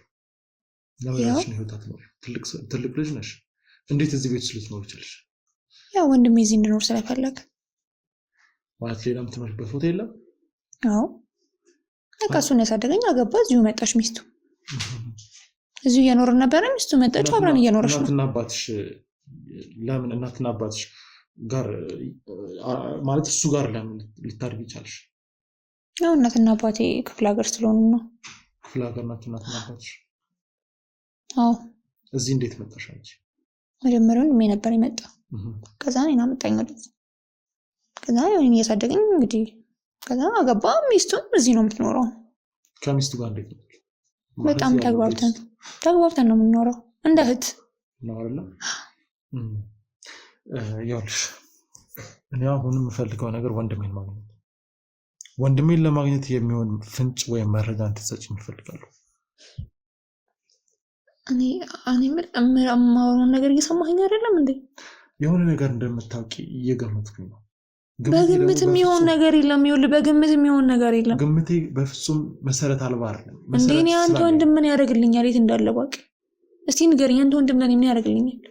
ለምን ነው ህይወት አትኖር ትልቅ ልጅ ነሽ እንዴት እዚህ ቤት ውስጥ ልትኖር ይችላልሽ ያው ወንድሜ እዚህ እንድኖር ስለፈለገ ማለት ሌላ የምትኖርበት ቦታ የለም አዎ በቃ እሱን ያሳደገኝ አገባ እዚሁ መጣች ሚስቱ እዚሁ እየኖርን ነበረ ሚስቱ መጣች አብረን እየኖረች ነው እናትና አባትሽ ለምን እናትና አባትሽ ጋር ማለት እሱ ጋር ለምን ልታርግ ይቻልሽ ያው እናትና አባቴ ክፍለ ሀገር ስለሆኑ ነው ክፍለ ሀገር ናቸው እናትና አባትሽ አዎ እዚህ እንዴት መጣሽ አንቺ መጀመሪያውን ምን ነበር የመጣው ከዛ እኔና መጣኝ ወደዚህ ከዛ እኔን እያሳደገኝ እንግዲህ ከዛ አገባ ሚስቱም እዚህ ነው የምትኖረው ከሚስቱ ጋር እንዴት ነው በጣም ተግባብተን ነው የምንኖረው እንደ እህት ነው አይደል ያውልሽ እኔ አሁን የምፈልገው ነገር ወንድሜን ለማግኘት የሚሆን ፍንጭ ወይም መረጃ እንድትሰጪኝ እፈልጋለሁ እኔ የማወራውን ነገር እየሰማኸኝ አይደለም እንዴ የሆነ ነገር እንደምታውቂ እየገመትኩኝ ነው በግምት የሚሆን ነገር የለም ይኸውልህ በግምት የሚሆን ነገር የለም ግምቴ በፍጹም መሰረት አልባ አይደለም እንዴ እኔ አንተ ወንድም ምን ያደርግልኛል የት እንዳለ ባቅ እስቲ ንገረኝ አንተ ወንድም ለኔ ምን ያደርግልኛል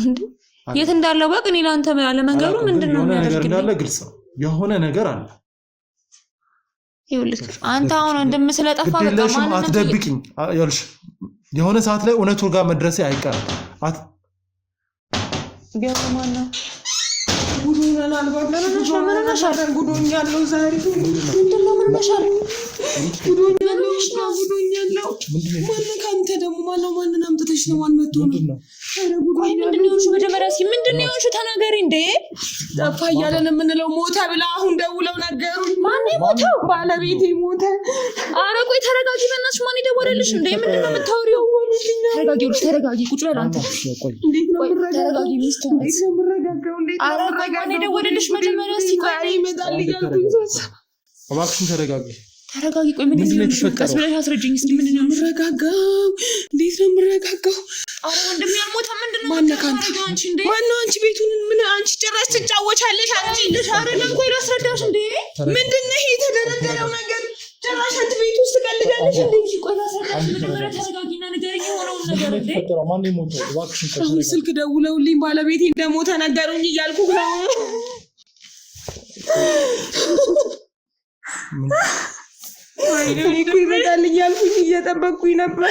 እንዴ የት እንዳለ ባቅ እኔ ላንተ ለመንገሩ ምንድነው ነገር እንዳለ ግልጽ ነው የሆነ ነገር አለ ይኸውልህ አንተ አሁን ወንድም ስለጠፋ በቃ ማንንም አትደብቂኝ ይኸውልሽ የሆነ ሰዓት ላይ እውነቱ ጋር መድረሴ አይቀርም ቢያማና ጉዱን አልባለሽ ጉዱን ያለው ዛሬ ምንድነው ምን መሻል ጉዱን ያለው ማን ካንተ ደግሞ ማንን አምጥተሽ ነው ማን መጥቶ ነው ቆይ ምንድነው እሺ መጀመሪያ እስኪ ምንድነው እሺ ተናገሪ እንዴ ጠፋ እያለን የምንለው ሞተ ብላ አሁን ደውለው ነገሩኝ ማን ሞተው ባለቤቴ ሞተ ኧረ ቆይ ተረጋጊ በእናትሽ ማን ይደወለልሽ እንዴ ምንድነው የምታወሪው ተረጋጊ ቁጭ በል አንተ እንዴት ነው ተረጋጊ ሚስቱ እንዴት ነው የምረጋጋው እንዴት ኧረ ቆይ ማን ይደወለልሽ መጀመሪያ እስኪ ቆይ ይመጣል እያልኩኝ እባክሽን ተረጋጊ ቆይ ምንድነው ቀስ ብለሽ አስረጅኝ እስኪ ምንድነው የምረጋጋው እንዴት ነው የምረጋጋው ኧረ ወንድሜ ያልሞተው ምንድነው ማነካንተ አንቺ እንዴ ማነው አንቺ ቤቱን ምን አንቺ ጭራሽ ትጫወቻለሽ አንቺ አይደለም ቆይ ላስረዳሽ እንዴ ምንድነው ይሄ የተደረገው ነገር ጭራሽ አንቺ ቤት ውስጥ ቀልዳለሽ እንዴ ቆይ ላስረዳሽ መጀመሪያ ተረጋጊና ንገረኝ የሆነውን ነገር እንዴ ማን ሞተው እባክሽን አሁን ስልክ ደውለውልኝ ባለቤቴ እንደሞተ ነገሩኝ እያልኩ ነው ይመጣል እያልኩኝ እየጠበቅኩኝ ነበረ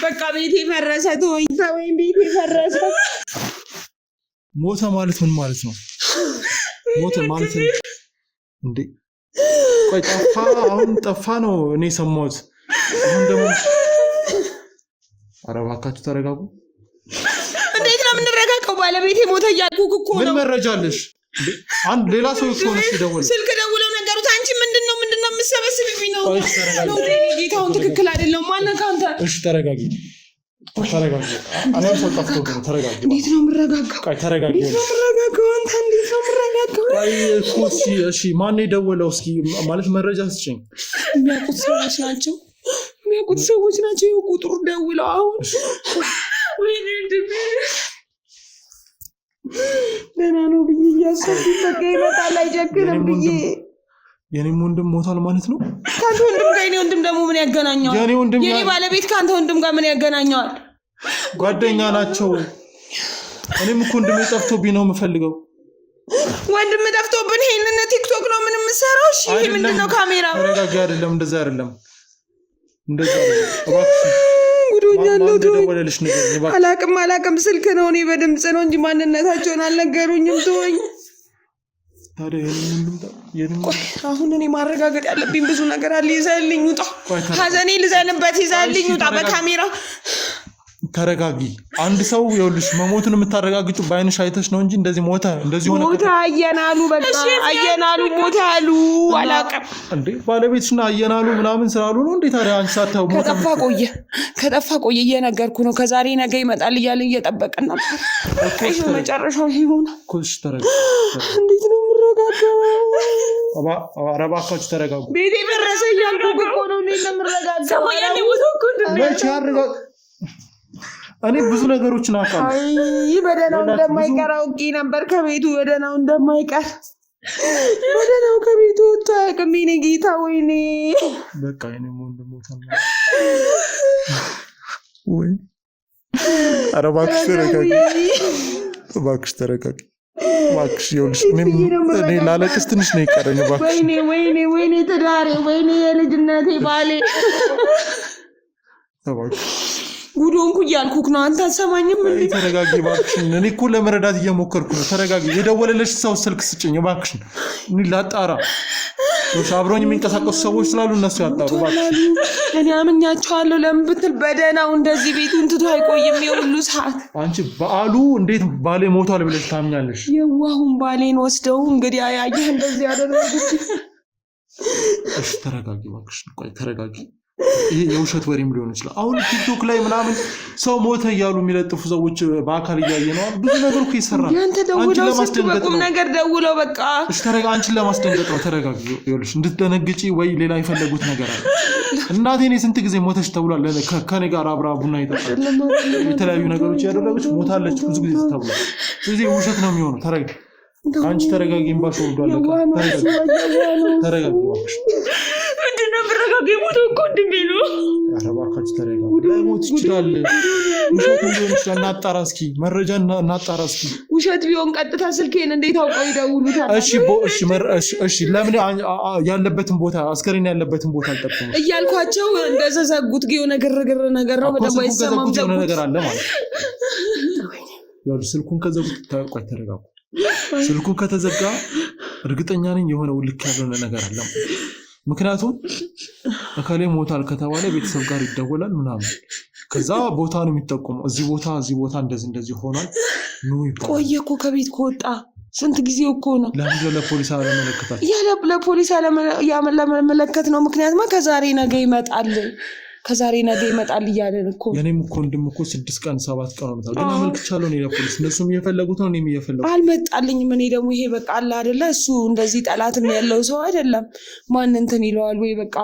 በቃ ቤቴ ፈረሰ። ተወኝ ቤቴ ፈረሰ። ሞተ ማለት ምን ማለት ነው? ሞተ ማለት እንዴ? ቆይ ጠፋ፣ አሁን ጠፋ ነው እኔ ሰማሁት። አሁን ደግሞ ኧረ እባካችሁ ተረጋጉ። እንዴት ነው የምንረጋጋው? ባለቤቴ ሞተ እያልኩህ እኮ ነው። ምን መረጃ አለሽ? አንድ ሌላ ሰው እኮ ነው ሲደውል ስልክ ደውለው ነገሩት። አንቺ ምንድነው የምትሰበስብብኝ ነው? ጌታውን ትክክል አይደለም። ማነህ አንተ? እሺ ተረጋጊ። እኔም ሰው ጠፍቶ ነው። ተረጋጊ። እንዴት ነው የምረጋጋው? ቆይ ተረጋጊ። እንዴት ነው የምረጋጋው? አንተ እንዴት ነው የምረጋጋው? ቆይ እሺ ማን የደወለው? እስኪ ማለት መረጃ ስጭኝ። የሚያውቁት ሰዎች ናቸው። ቁጥሩ ደውለው አሁን ወይኔ እንድሜ ደህና ነው ብዬ እያሰብኩኝ በቃ ይመጣል አይጨክንም ብዬ። የኔም ወንድም ሞቷል ማለት ነው? ከአንተ ወንድም ጋር የኔ ወንድም ደግሞ ምን ያገናኘዋል? የኔ ባለቤት ከአንተ ወንድም ጋር ምን ያገናኘዋል? ጓደኛ ናቸው። እኔም እኮ ወንድሜ ጠፍቶብኝ ነው የምፈልገው። ወንድም ጠፍቶብን ይሄንን ቲክቶክ ነው ምን የምትሰራው? እሺ ይሄ ምንድነው? ካሜራ ተረጋጋ። አይደለም እንደዛ አይደለም። እባክሽ ጉዶኛለሁ። ደወለልሽ ነገር አላቅም ስልክ ነው። እኔ በድምጽ ነው እንጂ ማንነታቸውን አልነገሩኝም። ተወኝ። ታዲያ አሁን እኔ ማረጋገጥ ያለብኝ ብዙ ነገር አለ። ይዘልኝ ውጣ። ሀዘኔ ልዘንበት። ይዘልኝ ውጣ በካሜራ። ተረጋጊ። አንድ ሰው ይኸውልሽ መሞቱን የምታረጋግጡ በአይንሽ አይተሽ ነው እንጂ እንደዚህ ሞተ እንደዚህ ሆነ ሞተ አየናሉ በቃ አየናሉ ሞተ አሉ። አላውቅም እንዴ ባለቤትሽና አየናሉ ምናምን ስላሉ ነው እንዴ? ታዲያ አንቺ ሳታው ሞተ። ከጠፋ ቆየ እየነገርኩ ነው። ከዛሬ ነገ ይመጣል እያልን እየጠበቅን ነበር። እሺ መጨረሻው ይሁን። ኮሽ ተረጋጊ። እንዴት ነው የምረጋጋው? ኧረ እባካችሁ ተረጋጉ። ቤቴ ፈረሰ እያልኩ እኮ ነው። እኔ ለምረጋጋው ሰማያኔ ሞተው እኮ እኔ ብዙ ነገሮችን አውቃለሁ። አይ በደናው እንደማይቀር አውቄ ነበር። ከቤቱ በደናው እንደማይቀር በደናው ከቤቱ ወጥቶ አያውቅም። የእኔ ጌታ ወይኔ በቃ የእኔ ወንድም ሞቷል። ወይ ኧረ እባክሽ ተረጋጊ። እባክሽ ይኸውልሽ እኔ ላለቅስ ትንሽ ነው የቀረኝ። እባክሽ ወይኔ ትዳሬ፣ ወይኔ የልጅነቴ ባሌ። እባክሽ ጉዶንኩ እያልኩክ ነው። አንተ አትሰማኝም እንዴ? ተረጋጊ እባክሽን። እኔ እኮ ለመረዳት እየሞከርኩ ነው። ተረጋጊ። የደወለልሽ ሰው ስልክ ስጭኝ እባክሽን። እኔ ላጣራ። አብረውኝ የሚንቀሳቀሱ ሰዎች ስላሉ እነሱ ያጣሩ እባክሽን። እኔ አምኛቸዋለሁ። ለምን ብትል በደህናው እንደዚህ ቤቱን ትቶ አይቆይም የሁሉ ሰዓት። አንቺ በዓሉ እንዴት ባሌ ሞቷል ብለሽ ታምኛለሽ? የዋሁን ባሌን ወስደው እንግዲህ አያየህ እንደዚህ ያደረጉት። እሺ ተረጋጊ እባክሽን። ቆይ ተረጋጊ። ይሄ የውሸት ወሬም ሊሆን ይችላል። አሁን ቲክቶክ ላይ ምናምን ሰው ሞተ እያሉ የሚለጥፉ ሰዎች በአካል እያየ ነው። ብዙ ነገር እኮ ይሰራል። አንተ ደውለው ስትበቁም ነገር ደውለው በቃ እሺ ተረጋጊ። አንቺን ለማስደንገጥ ነው። ተረጋጊ። ይኸውልሽ እንድትደነግጪ ወይ ሌላ የፈለጉት ነገር አለ። እናቴ እኔ ስንት ጊዜ ሞተች ተብሏል። ከኔ ጋር አብራ ቡና ይጠጣል የተለያዩ ነገሮች ያደረገች ሞታለች ብዙ ጊዜ ተብሏል። ስለዚህ ውሸት ነው የሚሆነው። ተረጋጊ። አንቺ ተረጋጊ። እምባሽ ወርዷል። ተረጋጊ። ምንድነው ብረጋጊ? ሞቶ እኮ እንድሜ ነው። ኧረ እባካችሁ ተረጋጊ። ሞት ይችላል። ውሸት ሊሆን ይችላል። እናጣራ እስኪ መረጃ እናጣራ እስኪ። ውሸት ቢሆን ቀጥታ ስልኬን እንዴት አውቀው ይደውሉታል? እሺ ለምን ያለበትን ቦታ አስከሬን ያለበትን ቦታ አልጠቀሙም እያልኳቸው እንደዛ ዘጉት። የሆነ ግርግር ነገር ነው። በደንብ አይሰማም። የሆነ ነገር አለ ማለት ያው ስልኩን ከዘጉት። ቆይ ተረጋጉ። ስልኩን ከተዘጋ እርግጠኛ ነኝ የሆነ ልክ ያልሆነ ነገር አለ። ምክንያቱም እከሌ ሞታል ከተባለ ቤተሰብ ጋር ይደወላል ምናምን። ከዛ ቦታ ነው የሚጠቆመው። እዚህ ቦታ እንደዚህ ሆኗል ነው ይባላል። ቆየ እኮ ከቤት ከወጣ ስንት ጊዜው እኮ ነው። ለምን ለፖሊስ አለመለከታል? ለፖሊስ አለመለከት ነው። ምክንያቱም ከዛሬ ነገ ይመጣል እያለን እኮ። የኔም እኮ ወንድም እኮ 6 ቀን 7 ቀን ሆኖታል። ግን አመልክቻለሁ እኔ ለፖሊስ። እነሱም እየፈለጉት ነው እኔም እየፈለጉት አልመጣልኝም። እኔ ደግሞ ይሄ በቃ አለ አይደለ እሱ እንደዚህ ጠላትም ያለው ሰው አይደለም። ማን እንትን ይለዋል ወይ በቃ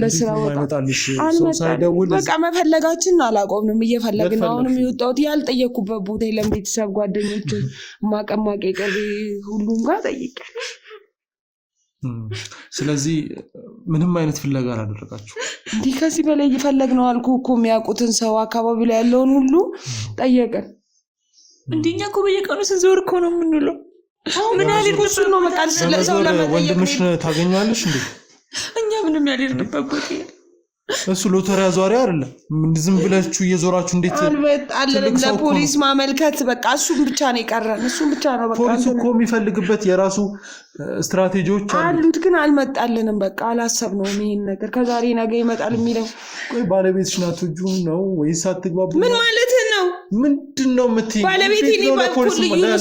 ለስራ ወጣልሽ ሰው ሳይደውል በቃ መፈለጋችን አላቆምንም። እየፈለግን ነው። አሁንም የወጣሁት ያልጠየኩበት ቦታ የለም። ቤተሰብ ጓደኞች ማቀማቀ ቀሪ ሁሉም ጋር ጠይቄያለሁ። ስለዚህ ምንም አይነት ፍለጋ አላደረጋችሁ እንዴ? ከዚህ በላይ እየፈለግነው አልኩ እኮ። የሚያውቁትን ሰው አካባቢ ላይ ያለውን ሁሉ ጠየቀን። እንደኛ እኮ በየቀኑ ስንዞር እኮ ነው የምንውለው። ምን ያህል ቁሱ ነው በቃ ስለሰው ለመጠየቅ። ወንድምሽ ታገኛለሽ እንዴ? እኛ ምንም ያልሄድንበት ቦታ እሱ ሎተሪ አዟሪ አይደለም ዝም ብላችሁ እየዞራችሁ እንዴት አልመጣልንም ለፖሊስ ማመልከት በቃ እሱም ብቻ ነው የቀረን እሱም ብቻ ነው በቃ ፖሊስ እኮ የሚፈልግበት የራሱ ስትራቴጂዎች አሉት ግን አልመጣልንም በቃ አላሰብነውም ይሄን ነገር ከዛሬ ነገ ይመጣል የሚለው ቆይ ባለቤትሽ ናት እጁ ነው ወይስ አትግባቡ ምን ማለት ነው ምንድነው የምትይኝ ባለቤቴ ሊባልኩል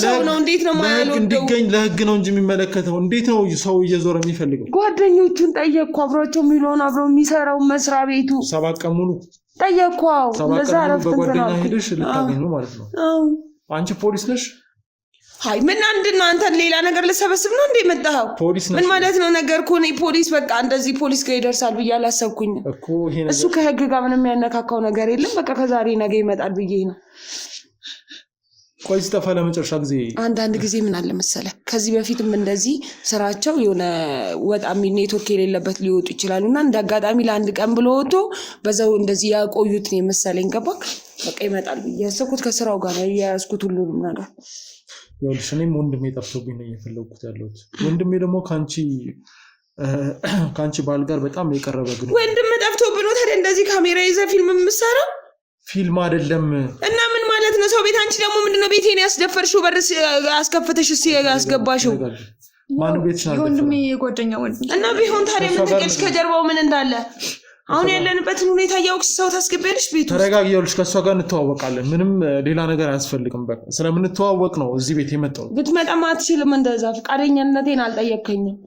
ሰው ነው እንዴት ነው ማያለው እንዲገኝ ለህግ ነው እንጂ የሚመለከተው እንዴት ነው ሰው እየዞረ የሚፈልገው ጓደኞቹን ጠየቅኩ አብሯቸው የሚለውን አብረው የሚሰራው መስሪያ ቤቱ 7 ቀን ሙሉ ጠየቅኩ እንደዛ አረፍት በጓደኛ ሄደሽ ልታገኙ ማለት ነው አንቺ ፖሊስ ነሽ አይ ምን አንድና አንተ ሌላ ነገር ለሰበስብ ነው እንዴ መጣው ምን ማለት ነው ነገርኩ እኔ ፖሊስ በቃ እንደዚህ ፖሊስ ጋር ይደርሳል ብዬ አላሰብኩኝ እኮ ይሄ ነገር እሱ ከህግ ጋር ምንም ያነካካው ነገር የለም በቃ ከዛሬ ነገ ይመጣል ብዬ ነው ቆይ ሲጠፋ ለመጨረሻ ጊዜ አንዳንድ ጊዜ ምን አለ መሰለ ከዚህ በፊትም እንደዚህ ስራቸው የሆነ ወጣ ኔትወርክ የሌለበት ሊወጡ ይችላሉና እንዳጋጣሚ ለአንድ ቀን ብሎ ወጥቶ በዛው እንደዚህ ያቆዩት ነው መሰለኝ ገባክ በቃ ይመጣል ብዬ ያሰብኩት ከስራው ጋር ነው ያያዝኩት ሁሉንም ነገር ይኸውልሽ እኔም ወንድሜ ጠፍቶብኝ ነው እየፈለኩት ያለሁት ወንድሜ ደግሞ ካንቺ ባል ጋር በጣም የቀረበ ግን ወንድም ጠፍቶብኝ ነው ታዲያ እንደዚህ ካሜራ ይዘህ ፊልም የምትሰራው ፊልም አይደለም እና ምን ማለት ነው ሰው ቤት አንቺ ደግሞ ምንድነው ቤቴን ያስደፈርሽው በር አስከፍተሽ ያስገባሽው ማን ቤትሽ ነው ወንድሜ የጓደኛ ወንድም እና ቢሆን ታዲያ ምን ተቀልሽ ከጀርባው ምን እንዳለ አሁን ያለንበትን ሁኔታ ያውቅሽ ሰው ታስገበልሽ ቤቱ ተረጋግየውልሽ ከሷ ጋር እንተዋወቃለን ምንም ሌላ ነገር አያስፈልግም በቃ ስለምንተዋወቅ ነው እዚህ ቤት የመጣው ብትመጣም አትችልም እንደዛ ፍቃደኛነቴን አልጠየቅከኝም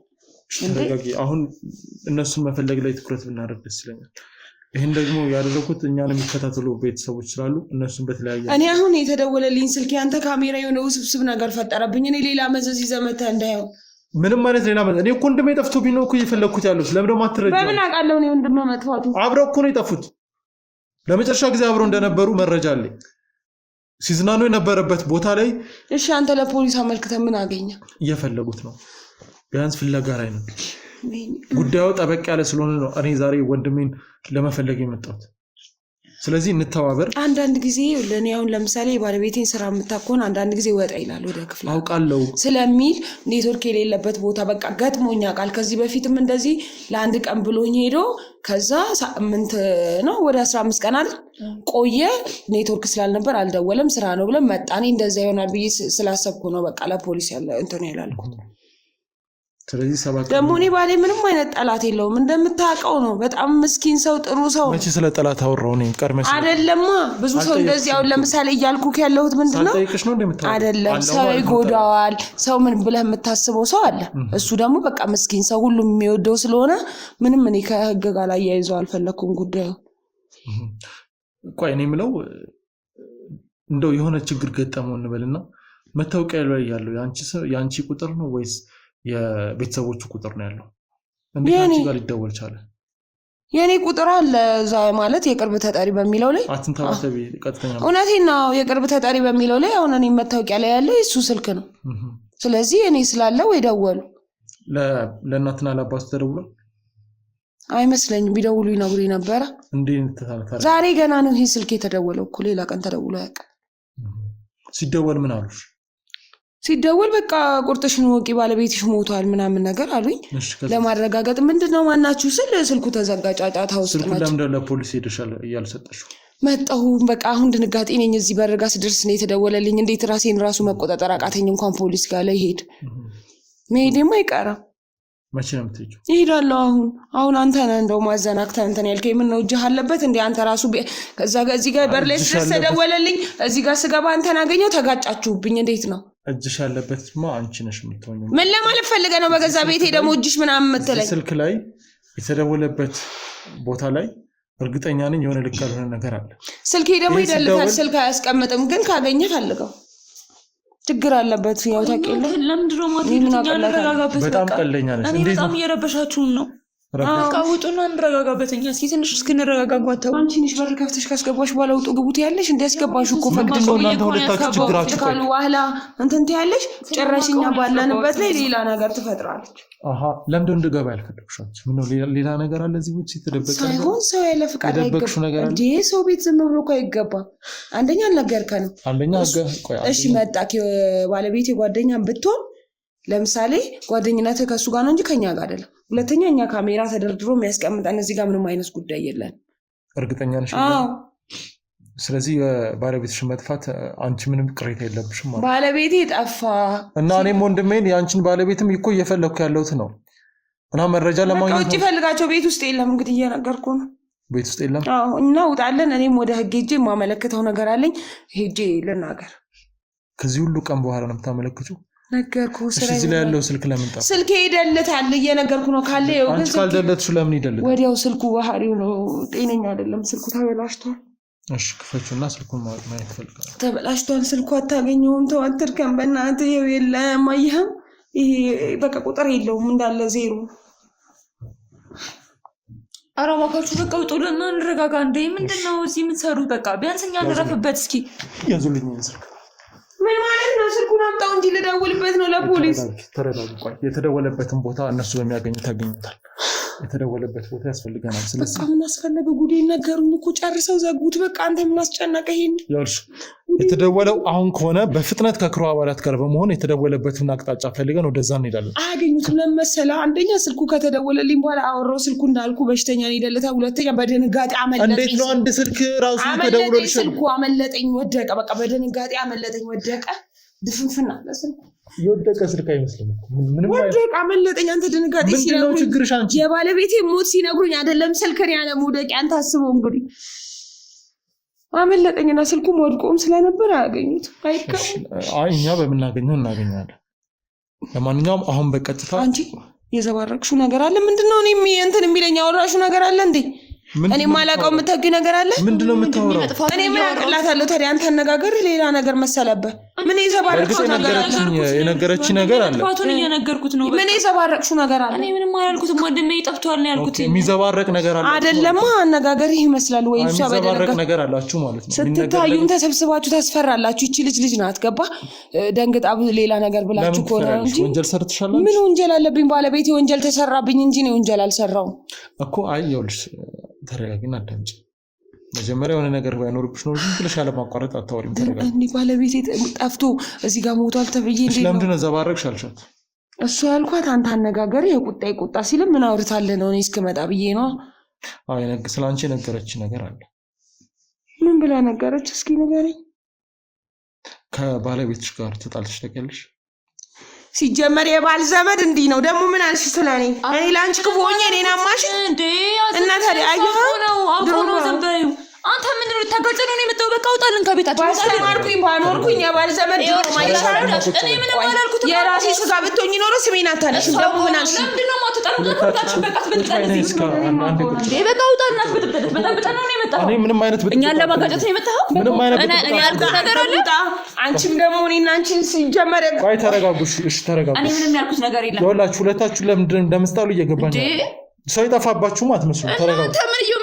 ተረጋጊ አሁን እነሱን መፈለግ ላይ ትኩረት ብናደርግ ደስ ይለኛል ይሄን ደግሞ ያደረኩት እኛን የሚከታተሉ ቤተሰቦች ስላሉ እነሱን በተለያየ እኔ አሁን የተደወለልኝ ስልክ ያንተ ካሜራ የሆነ ውስብስብ ነገር ፈጠረብኝ እኔ ሌላ መዘዝ ይዘመተ እንዳየው ምንም ማለት ሌላ ማለት እኔ እኮ ወንድሜ ጠፍቶብኝ ነው እኮ እየፈለኩት ያለው ለምን ደግሞ አትረጃው በምን አውቃለሁ እኔ ወንድሜ መጥፋቱ አብረው እኮ ነው የጠፉት ለመጨረሻ ጊዜ አብረው እንደነበሩ መረጃ አለ ሲዝናኑ የነበረበት ቦታ ላይ እሺ አንተ ለፖሊስ አመልክተህ ምን አገኘ እየፈለጉት ነው ቢያንስ ፍለጋ ላይ ነው ጉዳዩ ጠበቅ ያለ ስለሆነ ነው እኔ ዛሬ ወንድሜን ለመፈለግ የመጣሁት ስለዚህ እንተባበር አንዳንድ ጊዜ ለኔ አሁን ለምሳሌ ባለቤቴን ስራ የምታቆን አንዳንድ ጊዜ ወጣ ይላል ወደ ክፍል አውቃለሁ ስለሚል ኔትወርክ የሌለበት ቦታ በቃ ገጥሞኛ ቃል ከዚህ በፊትም እንደዚህ ለአንድ ቀን ብሎኝ ሄዶ ከዛ ሳምንት ነው ወደ 15 ቀን አይደል ቆየ ኔትወርክ ስላልነበር አልደወለም ስራ ነው ብለን መጣኔ እንደዛ ይሆናል ብዬ ስላሰብኩ ነው በቃ ለፖሊስ ያለ እንትን ያላልኩት ስለዚህ ሰባት ደግሞ እኔ ባሌ ምንም አይነት ጠላት የለውም እንደምታውቀው ነው በጣም ምስኪን ሰው ጥሩ ሰው መቼ ስለ ጠላት አወራው እኔ ቀርመስ አይደለማ ብዙ ሰው እንደዚህ አሁን ለምሳሌ እያልኩክ ያለሁት ምንድነው ሳልጠይቅሽ ነው እንደምታውቀው አይደለም ሰው ይጎዳዋል ሰው ምን ብለህ የምታስበው ሰው አለ እሱ ደግሞ በቃ ምስኪን ሰው ሁሉም የሚወደው ስለሆነ ምንም እኔ ከህግ ጋር ላይ ያይዘው አልፈለኩም ጉዳዩ ቆይ እኔ ምለው እንደው የሆነ ችግር ገጠመው እንበልና መታወቂያ ላይ ያለው ያንቺ ቁጥር ነው ወይስ የቤተሰቦቹ ቁጥር ነው ያለው እንዴት አንቺ ጋር ሊደወል ቻለ የኔ ቁጥር አለ ዛ ማለት የቅርብ ተጠሪ በሚለው ላይ አትንተባተቢ ቀጥተኛ እውነቴን ነው የቅርብ ተጠሪ በሚለው ላይ አሁን እኔ መታወቂያ ላይ ያለው እሱ ስልክ ነው ስለዚህ እኔ ስላለው ይደወሉ ለእናትና ለአባቱ ተደውሏል አይመስለኝም ቢደውሉ ይነግሩኝ ነበር እንዴት ተታለታ ዛሬ ገና ነው ይሄ ስልክ የተደወለው እኮ ሌላ ቀን ተደውሎ ያውቃል ሲደወል ምን አሉሽ ሲደወል በቃ ቁርጥሽን ወቂ ባለቤትሽ ሞቷል ምናምን ነገር አሉኝ ለማረጋጋጥ ምንድነው ማናችሁ ስልኩ ተዘጋጫጫ ታውስጥ ስልኩ ለምን ለፖሊስ ሄደሻል እያልሰጠሽው መጣሁ በቃ አሁን ድንጋጤ ነኝ እዚህ በርጋ ስደርስ ነው የተደወለልኝ እንዴት ራሴን ራሱ መቆጣጠር አቃተኝ እንኳን ፖሊስ ጋር ላይ ሄድ መሄድም አይቀርም መቼ ነው የምትሄጂው እሄዳለሁ አሁን አንተ ነህ እንደው ማዘናክተ እንትን ያልከኝ ምን ነው እጅህ አለበት እንዴ አንተ ራሱ ከዛ ጋር እዚህ ጋር በር ላይ ተደወለልኝ እዚህ ጋር ስገባ አንተን አገኘው ተጋጫችሁብኝ እንዴት ነው እጅሽ ያለበትማ አንቺ ነሽ የምትሆኚው ምን ለማለት ፈልገህ ነው በገዛ ቤቴ ደግሞ እጅሽ ምናምን የምትለኝ ስልክ ላይ የተደወለበት ቦታ ላይ እርግጠኛ ነኝ የሆነ ልክ ያልሆነ ነገር አለ ስልኬ ደግሞ ይደልታል ስልክ አያስቀምጥም ግን ካገኘ ፈልገው ችግር አለበት ያው ታውቂያለሽ ለምንድነው ማትይኛል ረጋጋበት በጣም ቀለኛ ነሽ እንዴ በጣም እየረበሻችሁን ነው አቃውጡና እንረጋጋበትኛ እስኪ ትንሽ እስክንረጋጋጓት ተው አንቺ ነሽ በር ከፍተሽ ካስገባሽ በኋላ ውጡ ግቡት ያለሽ እንዲያስገባሽ እኮ ፈቅድሽ ነው እናንተ ሁለታችሁ ችግራችሁ ካሉ ዋህላ እንትን ያለሽ ጭራሽኛ ባለንበት ላይ ሌላ ነገር ትፈጥራለች ለምን እንደገባ ያልፈለግሻች ምን ነው ሌላ ነገር አለ እዚህ ውስጥ የተደበቀ ሳይሆን ሰው ያለ ፍቃድ አይገባም እንዴ ሰው ቤት ዝም ብሎ እኮ አይገባም አንደኛ አልነገርከንም አንደኛ እሺ መጣ ባለቤት ጓደኛም ብትሆን ለምሳሌ ጓደኝነት ከሱ ጋር ነው እንጂ ከኛ ጋር አይደለም። ሁለተኛ እኛ ካሜራ ተደርድሮ የሚያስቀምጠን እዚህ ጋር ምንም አይነት ጉዳይ የለን። እርግጠኛ ነሽ? ስለዚህ ባለቤትሽ መጥፋት አንቺ ምንም ቅሬታ የለብሽም ማለት? ባለቤቴ ጠፋ እና እኔም ወንድሜን ያንቺን ባለቤትም እኮ እየፈለኩ ያለሁት ነው እና መረጃ ለማግኘት ውጭ ፈልጋቸው ቤት ውስጥ የለም። እንግዲህ እየነገርኩ ነው። ቤት ውስጥ የለም? አዎ። እና ውጣለን። እኔም ወደ ህግ ሄጄ የማመለክተው ነገር አለኝ። ሄጄ ልናገር። ከዚህ ሁሉ ቀን በኋላ ነው የምታመለክችው? ነገርኩ። እዚህ ላይ ያለው ስልክ ለምን ጠፋ? ስልክ ይደልታል። እየነገርኩ ነው። ካለ አንቺ ካልደለትሽ ለምን ይደልታል? ወዲያው ስልኩ ባህሪው ነው፣ ጤነኛ አይደለም። ስልኩ ተበላሽቷል። እሺ ክፈቹና ስልኩን ማየት ፈልጋለሁ። ተበላሽቷል ስልኩ፣ አታገኘውም። ተዋትርከን በእናትህ ይኸው የለም። አየኸው? ይሄ በቃ ቁጥር የለውም እንዳለ ዜሮ። ኧረ እባካችሁ በቃ ውጡልና እንረጋጋ። እንደ ምንድነው እዚህ የምትሰሩት? በቃ ቢያንስ እኛ እንረፍበት። እስኪ ያዙልኝ ስልክ። ምን ማለት ነው? ስልኩን አምጣው እንጂ ልደውልበት ነው ለፖሊስ። ተረጋጉ። ቆይ የተደወለበትን ቦታ እነሱ በሚያገኙት ያገኙታል። የተደወለበት ቦታ ያስፈልገናል። ስለዚህ ምን አስፈለገ? ጉዴ ነገሩኝ እኮ ጨርሰው ዘጉት። በቃ አንተ ምን አስጨነቀ? ይሄን ያልሽ የተደወለው አሁን ከሆነ በፍጥነት ከክሩ አባላት ጋር በመሆን የተደወለበትን አቅጣጫ ፈልገን ወደዛ እንሄዳለን። አገኙትም ለመሰለ አንደኛ ስልኩ ከተደወለልኝ በኋላ አወራው። ስልኩ እንዳልኩ በሽተኛ ነው ይደለታ። ሁለተኛ በድንጋጤ አመለጠኝ። እንዴት ነው አንድ ስልክ ራሱ ተደውሎልሽ? ስልኩ አመለጠኝ፣ ወደቀ። በቃ በድንጋጤ አመለጠኝ፣ ወደቀ። ድፍንፍና ለስልኩ የወደቀ ስልክ አይመስልም። ምንም ወደቀ፣ አመለጠኝ። አንተ ድንጋጤ ሲነግሩኝ ምንድነው ችግርሽ? አንቺ የባለቤቴ ሞት ሲነግሩኝ አይደለም ስልክን ያለ መውደቂያ አንተ አስበው እንግዲህ። አመለጠኝና ስልኩም ወድቆም ስለነበር አያገኙት አይከም። እኛ በምናገኘው እናገኛለን። ለማንኛውም አሁን በቀጥታ አንቺ የዘባረቅሽው ነገር አለ። ምንድነው? እኔ እንትን የሚለኝ አወራሽው ነገር አለ እንዴ? እኔ ማላውቀው የምታውቂው ነገር አለ? ምንድነው የምታወራው? እኔ ምን አውቅላታለሁ ታዲያ? አንተ አነጋገር ሌላ ነገር መሰለበት። ምን የዘባረቅሽው ነገር አለ? የነገረችኝ ነገር አለ። ፋቱን እየነገርኩት ነው። ምን የዘባረቅሽው ነገር አለ? እኔ ምንም አላልኩትም። ወንድሜ ጠፍቷል ነው ያልኩት። የሚዘባረቅ ነገር አለ አይደለም? አነጋገር ይመስላል ወይ? እሷ የሚዘባረቅ ነገር አላችሁ ማለት ነው። ስትታዩም ተሰብስባችሁ ታስፈራላችሁ። እቺ ልጅ ናት ገባ ደንግጣ ሌላ ነገር ብላችሁ ኮራ እንጂ ወንጀል ሰርተሻል። ምን ወንጀል አለብኝ? ባለቤቴ ወንጀል ተሰራብኝ እንጂ ነው ወንጀል አልሰራውም እኮ። አይ ይኸውልሽ ተረጋጊና አዳምጪ። መጀመሪያ የሆነ ነገር ባይኖርብሽ ነው ዝም ብለሽ አለማቋረጥ አታወሪም። ተረጋጊ። እንዴ ባለቤቴ ጠፍቶ እዚህ ጋር ሞቷል ተብዬ እንዴ? ለምንድን ነው ዘባረቅሽ አልሻት? እሱ ያልኳት አንተ አነጋገር የቁጣ ሲል ምን አውርታለህ ነው? እኔ እስክመጣ ብዬ ነው። አይ ስላንቺ ነገረች ነገር አለ። ምን ብላ ነገረች? እስኪ ንገረኝ። ከባለቤትሽ ጋር ተጣልተሽ ታውቂያለሽ? ሲጀመር የባል ዘመድ እንዲህ ነው። ደግሞ ምን አልሽ ስለኔ? እኔ ላንቺ ክፉ ሆኜ እኔን አማሽ እንዴ? እና ታዲያ አየሁ ነው አውቆ ነው ዘንበዩ። አንተ ምንድነው ልታጋጨ ነው የመጣው? በቃ አውጣልን ከቤታችን። ባስተማርኩኝ ባኖርኩኝ የባል ዘመድ ነው ማለት ነው። እኔ ምንም አላልኩትም። የራሴ ስጋ ብትሆኚ ኖሮ ስሜን አታነሽም። ደግሞ ምን አልሽ? ለምንድነው ማትጣሉ? ከቤታችን በቃ ትበልጣለህ። እንዴ በቃ አውጣልና ትበልጣለህ። በጣም ነው የመጣው። እኔ ምንም አይነት እኛን ለማጋጨት ነው የመጣው። ምንም አይነት እኔ ያልኩት ነገር አለ። አንቺም ደግሞ እኔና አንቺን ሲጀመር ቆይ ተረጋጉ። እሺ ተረጋጉ። እኔ ምንም ያልኩት ነገር የለም። ይኸውላችሁ ሁለታችሁ ለምንድን እንደምትጣሉ እየገባኝ ነው። ሰው ይጠፋባችሁም አትመስሉ። ተረጋጉ።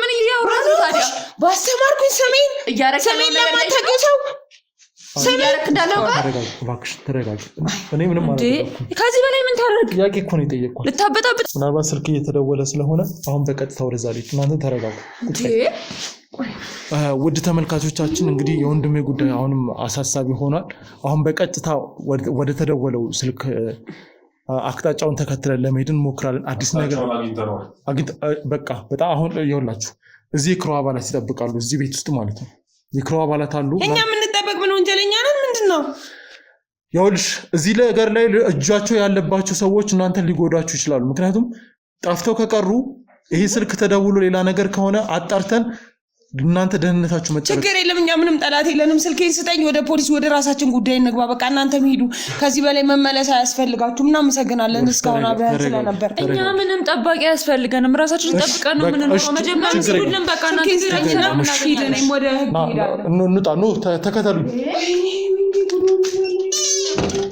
ምን እያወራህ ነው ታዲያ? ባስተማርኩኝ ሰሜን ለማታውቂው ሰው እያረክ እንዳለው ጋር እባክሽ ተረጋጊ። እኔ ምንም አላደረኩም። ከዚህ በላይ ምን ታደርግ? ጥያቄ እኮ ነው የጠየቅኩት። ልታበጣብጥ ምናልባት ስልክ እየተደወለ ስለሆነ አሁን በቀጥታ ወደዛ ልሂድ። እናንተ ተረጋጉ። ውድ ተመልካቾቻችን እንግዲህ የወንድሜ ጉዳይ አሁንም አሳሳቢ ሆኗል። አሁን በቀጥታ ወደ ተደወለው ስልክ አቅጣጫውን ተከትለን ለመሄድ እንሞክራለን። አዲስ ነገር በቃ በጣም አሁን ይኸውላችሁ እዚህ የክሮ አባላት ይጠብቃሉ። እዚህ ቤት ውስጥ ማለት ነው የክሮ አባላት አሉ። እኛ የምንጠበቅ ምን ወንጀለኛ ነን? ምንድን ነው ይኸውልሽ እዚህ ነገር ላይ እጃቸው ያለባቸው ሰዎች እናንተን ሊጎዳችሁ ይችላሉ። ምክንያቱም ጠፍተው ከቀሩ ይሄ ስልክ ተደውሎ ሌላ ነገር ከሆነ አጣርተን እናንተ ደህንነታችሁ መጠበቅ። ችግር የለም። እኛ ምንም ጠላት የለንም። ስልኬን ስጠኝ፣ ወደ ፖሊስ ወደ ራሳችን ጉዳይ እንግባ። በቃ እናንተም ሂዱ። ከዚህ በላይ መመለስ አያስፈልጋችሁም። እናመሰግናለን እስካሁን አብረን ስለነበር። እኛ ምንም ጠባቂ አያስፈልገንም። ራሳችን ጠብቀን ነው የምንኖረው። መጀመሪያ ሲሉልን በቃ እናንተ ተከተሉ።